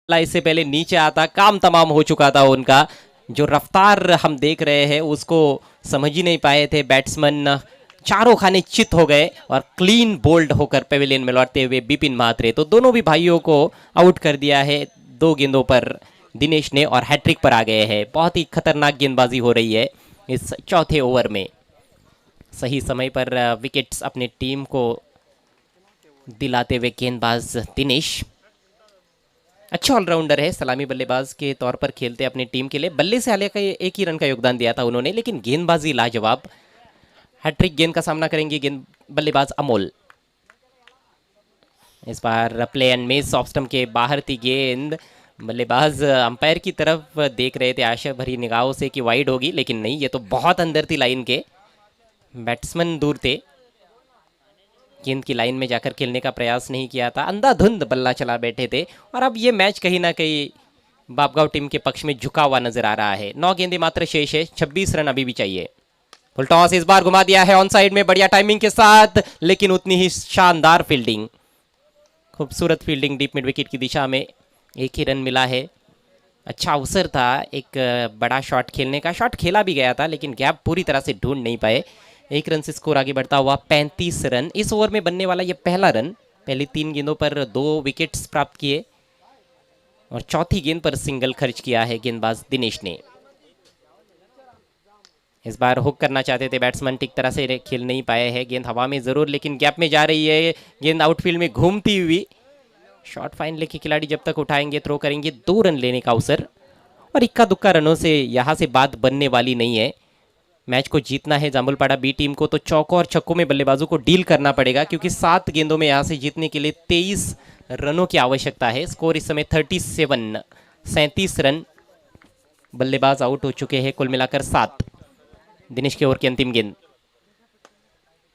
Speaker 1: इससे पहले नीचे आता काम तमाम हो चुका था उनका। जो रफ्तार हम देख रहे हैं उसको समझ ही नहीं पाए थे बैट्समैन। चारों खाने चित हो गए और क्लीन बोल्ड होकर पेविलियन में लौटते हुए बिपिन महात्रे। तो दोनों भी भाइयों को आउट कर दिया है 2 गेंदों पर दिनेश ने और हैट्रिक पर आ गए हैं। बहुत ही खतरनाक गेंदबाजी हो रही है इस चौथे ओवर में। सही समय पर विकेट्स अपनी टीम को दिलाते हुए गेंदबाज दिनेश अच्छा ऑलराउंडर है, सलामी बल्लेबाज के तौर पर खेलते अपनी टीम के लिए। बल्ले से हालांकि एक ही रन का योगदान दिया था उन्होंने, लेकिन गेंदबाजी लाजवाब। हैट्रिक गेंद का सामना करेंगे गेंद बल्लेबाज अमोल। इस बार play and miss, off stump के बाहर थी गेंद। बल्लेबाज अंपायर की तरफ देख रहे थे आशा भरी निगाहों से कि वाइड होगी, लेकिन नहीं, ये तो बहुत अंदर थी लाइन के। बैट्समैन दूर थे, गेंद की लाइन में जाकर खेलने का प्रयास नहीं किया था, अंधाधुंध बल्ला चला बैठे थे। और अब ये मैच कहीं ना कहीं बापगांव टीम के पक्ष में झुका हुआ नजर आ रहा है। 9 गेंदें मात्र शेष है, 26 रन अभी भी चाहिए। फुल टॉस इस बार घुमा दिया है ऑन साइड में बढ़िया टाइमिंग के साथ, लेकिन उतनी ही शानदार फील्डिंग, खूबसूरत फील्डिंग डीप मिड विकेट की दिशा में। एक ही रन मिला है। अच्छा अवसर था एक बड़ा शॉट खेलने का, शॉट खेला भी गया था लेकिन गैप पूरी तरह से ढूंढ नहीं पाए। 1 रन से स्कोर आगे बढ़ता हुआ 35 रन। इस ओवर में बनने वाला ये पहला रन। पहली 3 गेंदों पर 2 विकेट्स प्राप्त किए और चौथी गेंद पर सिंगल खर्च किया है गेंदबाज दिनेश ने। इस बार हुक करना चाहते थे बैट्समैन, ठीक तरह से खेल नहीं पाए हैं। गेंद हवा में जरूर, लेकिन गैप में जा रही है गेंद, आउटफील्ड में घूमती हुई। शॉर्ट फाइन लेके खिलाड़ी जब तक उठाएंगे, थ्रो करेंगे, 2 रन लेने का अवसर। और इक्का दुक्का रनों से यहाँ से बात बनने वाली नहीं है। मैच को जीतना है जामुलपाड़ा बी टीम को, तो चौकों और छक्कों में बल्लेबाजों को डील करना पड़ेगा, क्योंकि 7 गेंदों में यहाँ से जीतने के लिए 23 रनों की आवश्यकता है। स्कोर इस समय 37 रन। बल्लेबाज आउट हो चुके हैं कुल मिलाकर 7। दिनेश के ओवर की अंतिम गेंद,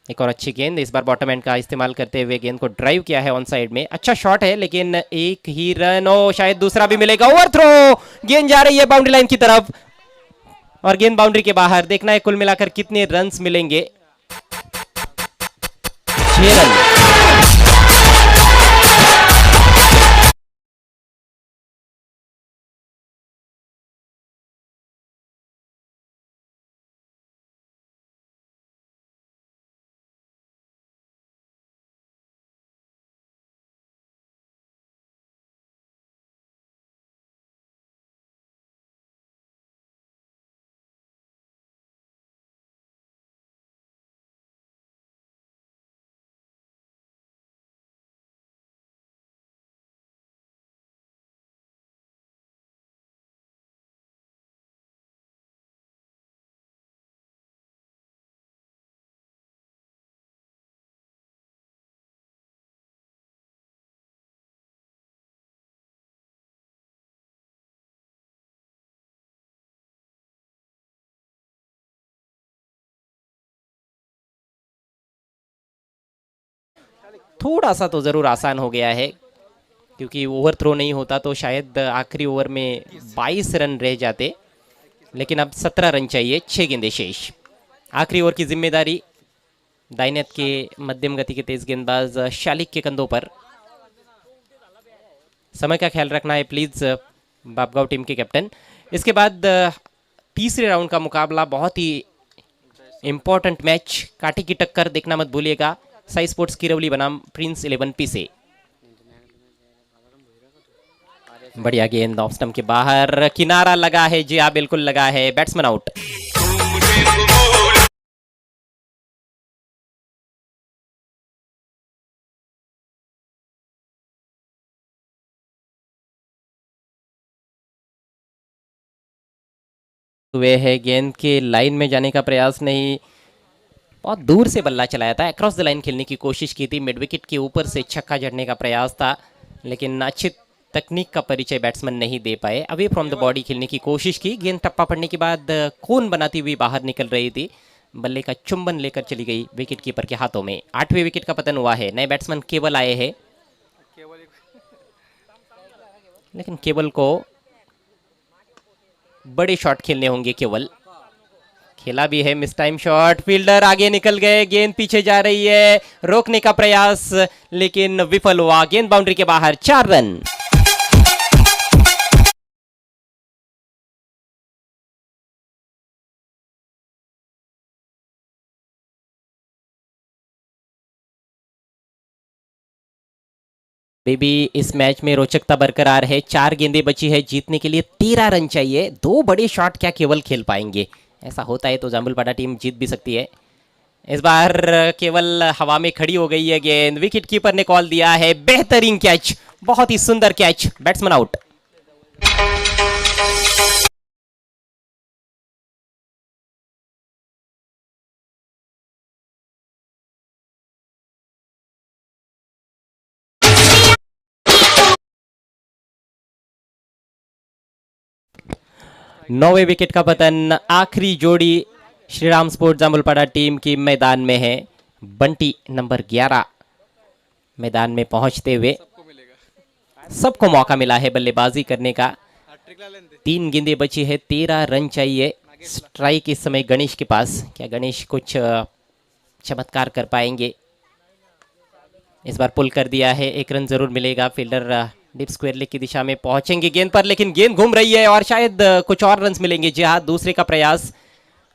Speaker 1: एक और अच्छी गेंद, इस बार बॉटम एंड का इस्तेमाल करते हुए गेंद को ड्राइव किया है ऑन साइड में। अच्छा शॉट है लेकिन एक ही रन, ओ शायद दूसरा भी मिलेगा। ओवर थ्रो, गेंद जा रही है बाउंड्री लाइन की तरफ और गेंद बाउंड्री के बाहर। देखना है कुल मिलाकर कितने रन्स मिलेंगे। 6 रन। थोड़ा सा तो ज़रूर आसान हो गया है, क्योंकि ओवर थ्रो नहीं होता तो शायद आखिरी ओवर में 22 रन रह जाते, लेकिन अब 17 रन चाहिए, 6 गेंदें शेष। आखिरी ओवर की जिम्मेदारी दाहिने हाथ के मध्यम गति के तेज गेंदबाज शालिक के कंधों पर। समय का ख्याल रखना है प्लीज बापगांव टीम के कैप्टन। इसके बाद तीसरे राउंड का मुकाबला बहुत ही इंपॉर्टेंट मैच, कांटे की टक्कर देखना मत भूलिएगा। साई स्पोर्ट्स किरवली बनाम प्रिंस 11 पी से। बढ़िया गेंद ऑफ स्टंप के बाहर, किनारा लगा है जी हाँ बिल्कुल लगा है, बैट्समैन आउट। हुए है, गेंद के लाइन में जाने का प्रयास नहीं, बहुत दूर से बल्ला चलाया था, अक्रॉस द लाइन खेलने की कोशिश की थी, मिड विकेट के ऊपर से छक्का जड़ने का प्रयास था, लेकिन अच्छी तकनीक का परिचय बैट्समैन नहीं दे पाए। अवे फ्रॉम द बॉडी खेलने की कोशिश की, गेंद टप्पा पड़ने के बाद कोन बनाती हुई बाहर निकल रही थी, बल्ले का चुंबन लेकर चली गई विकेट कीपर के हाथों में। 8वें विकेट का पतन हुआ है। नए बैट्समैन केवल आए हैं, लेकिन केवल को बड़े शॉट खेलने होंगे। केवल खेला भी है, मिस टाइम शॉट, फील्डर आगे निकल गए, गेंद पीछे जा रही है, रोकने का प्रयास लेकिन विफल हुआ, गेंद बाउंड्री के बाहर, 4 रन। बेबी इस मैच में रोचकता बरकरार है, 4 गेंदें बची है, जीतने के लिए 13 रन चाहिए। 2 बड़े शॉट क्या केवल खेल पाएंगे? ऐसा होता है तो जामुलपाड़ा टीम जीत भी सकती है। इस बार केवल हवा में खड़ी हो गई है गेंद, विकेट कीपर ने कॉल दिया है, बेहतरीन कैच, बहुत ही सुंदर कैच, बैट्समैन आउट। नौवें विकेट का पतन, आखिरी जोड़ी श्रीराम स्पोर्ट्स जामुलपाड़ा टीम की मैदान में है। बंटी नंबर 11 मैदान में पहुंचते हुए सबको मौका मिला है बल्लेबाजी करने का। 3 गेंदें बची है, 13 रन चाहिए। स्ट्राइक इस समय गणेश के पास, क्या गणेश कुछ चमत्कार कर पाएंगे? इस बार पुल कर दिया है, 1 रन जरूर मिलेगा। फील्डर डीप स्क्वायर लेग की दिशा में पहुंचेंगे गेंद पर, लेकिन गेंद घूम रही है और शायद कुछ और रन मिलेंगे। जी हाँ, दूसरे का प्रयास,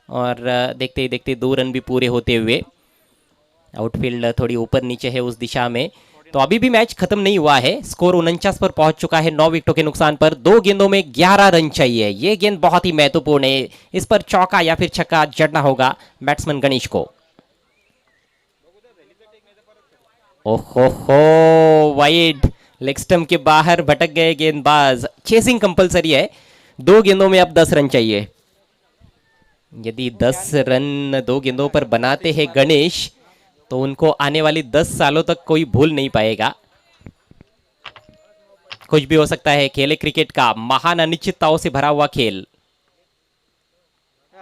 Speaker 1: और देखते ही देखते 2 रन भी पूरे होते हुए। आउटफील्ड थोड़ी ऊपर नीचे है उस दिशा में, तो अभी भी मैच खत्म नहीं हुआ है। स्कोर 49 पर पहुंच चुका है 9 विकेटों के नुकसान पर। 2 गेंदों में 11 रन चाहिए, ये गेंद बहुत ही महत्वपूर्ण है, इस पर चौका या फिर छक्का जड़ना होगा बैट्समैन गणेश को। ओहो हो, वाइड, लेग स्टंप के बाहर भटक गए गेंदबाज। चेसिंग कंपलसरी है, 2 गेंदों में अब 10 रन चाहिए। यदि 10 रन 2 गेंदों पर बनाते हैं गणेश, तो उनको आने वाली 10 सालों तक कोई भूल नहीं पाएगा। कुछ भी हो सकता है, खेल क्रिकेट का, महान अनिश्चितताओं से भरा हुआ खेल।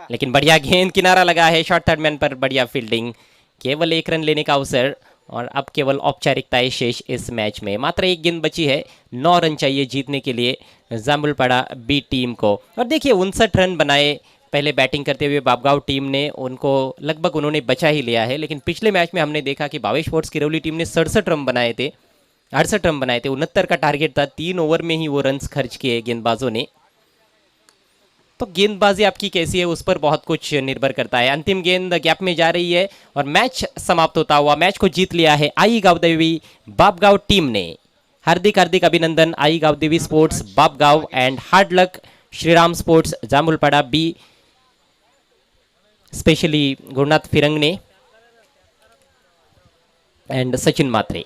Speaker 1: लेकिन बढ़िया गेंद, किनारा लगा है, शॉर्ट थर्ड मैन पर बढ़िया फील्डिंग, केवल 1 रन लेने का अवसर, और अब केवल औपचारिकताएं शेष इस मैच में। मात्र 1 गेंद बची है, 9 रन चाहिए जीतने के लिए जामुलपाड़ा बी टीम को। और देखिए 59 रन बनाए पहले बैटिंग करते हुए बापगांव टीम ने, उनको लगभग उन्होंने बचा ही लिया है। लेकिन पिछले मैच में हमने देखा कि भावेश स्पोर्ट्स किरौली टीम ने 67 रन बनाए थे, 68 रन बनाए थे, 69 का टारगेट था, 3 ओवर में ही वो रन खर्च किए गेंदबाजों ने। तो गेंदबाजी आपकी कैसी है उस पर बहुत कुछ निर्भर करता है। अंतिम गेंद गैप में जा रही है और मैच समाप्त होता हुआ, मैच को जीत लिया है आई गावदेवी बापगांव टीम ने। हार्दिक हार्दिक अभिनंदन Aai Gavdevi sports Bapgaon, and hard luck Shriram sports Jamulpada B, specially Gurunath Phirangne and Sachin Mhatre.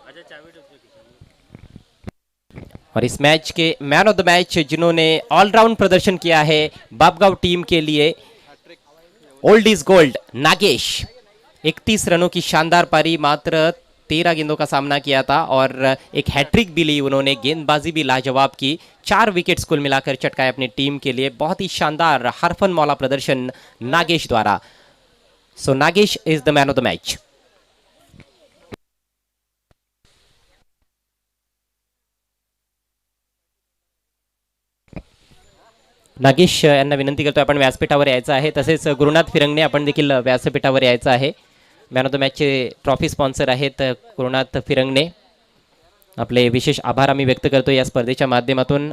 Speaker 1: और इस मैच के मैन ऑफ द मैच जिन्होंने ऑलराउंड प्रदर्शन किया है बापगांव टीम के लिए, ओल्ड इज गोल्ड नागेश। 31 रनों की शानदार पारी, मात्र 13 गेंदों का सामना किया था और एक हैट्रिक भी ली उन्होंने, गेंदबाजी भी लाजवाब की, 4 विकेट्स कुल मिलाकर चटकाए अपनी टीम के लिए। बहुत ही शानदार हरफन मौला प्रदर्शन नागेश द्वारा। So Nagesh is the man of the match. Nagesh यांना विनंती करतो आपण व्यासपीठावर यायचं आहे. तसेच गुरुनाथ फिरंगणे आपण देखील व्यासपीठावर यायचं आहे. मॅन ऑफ द मॅचचे ट्रॉफी स्पॉन्सर आहेत गुरुनाथ फिरंगणे. आपले विशेष आभार आम्ही व्यक्त करतो या स्पर्धेच्या माध्यमातून.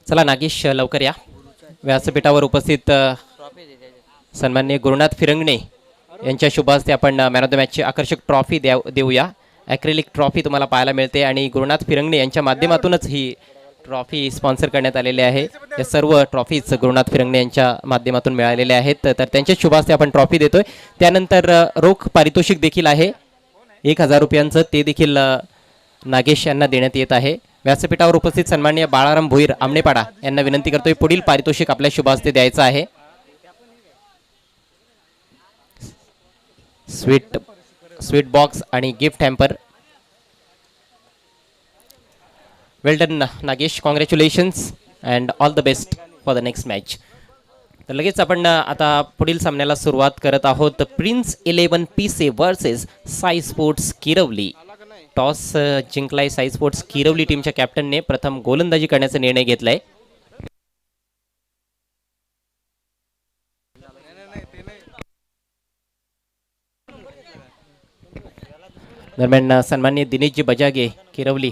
Speaker 1: चला नागेश लवकर या. व्यासपीठावर उपस्थित सन्माननीय गुरुनाथ फिरंगणे यांच्या शुभ हस्ते आपण मॅन ऑफ द मॅचची आकर्षक ट्रॉफी देऊया. ॲक्रेलिक ट्रॉफी तुम्हाला पाहायला मिळते आणि गुरुनाथ फिरंगणे यांच्या माध्यमातूनच ही ट्रॉफी स्पॉन्सर करण्यात आलेली आहे. या सर्व ट्रॉफीज गुरुनाथ फिरंगणे यांच्या माध्यमातून मिळालेल्या आहेत. तर त्यांच्या शुभ हस्ते आपण ट्रॉफी देतोय. त्यानंतर रोख पारितोषिक देखील आहे 1000 रुपयांचं, ते देखील नागेश यांना देण्यात येत आहे. व्यासपीठावर उपस्थित सन्माननीय बाळाराम भोईर आमनेपाडा यांना विनंती करतोय पुढील पारितोषिक आपल्या शुभ हस्ते द्यायचं आहे. स्वीट बॉक्स आणि gift hamper. Well done Nagesh, congratulations and all the best for the next match. तर लगेच आपण आता पुढील सामन्याला सुरुवात करत आहोत. प्रिन्स 11 पीसे versus Sai sports Kirvali. Toss जिंकलाय साई स्पोर्ट्स किरवली टीमच्या कॅप्टनने. प्रथम गोलंदाजी करण्याचा निर्णय घेतलाय. दरम्यान सन्माननीय दिनेशजी बजागे किरवली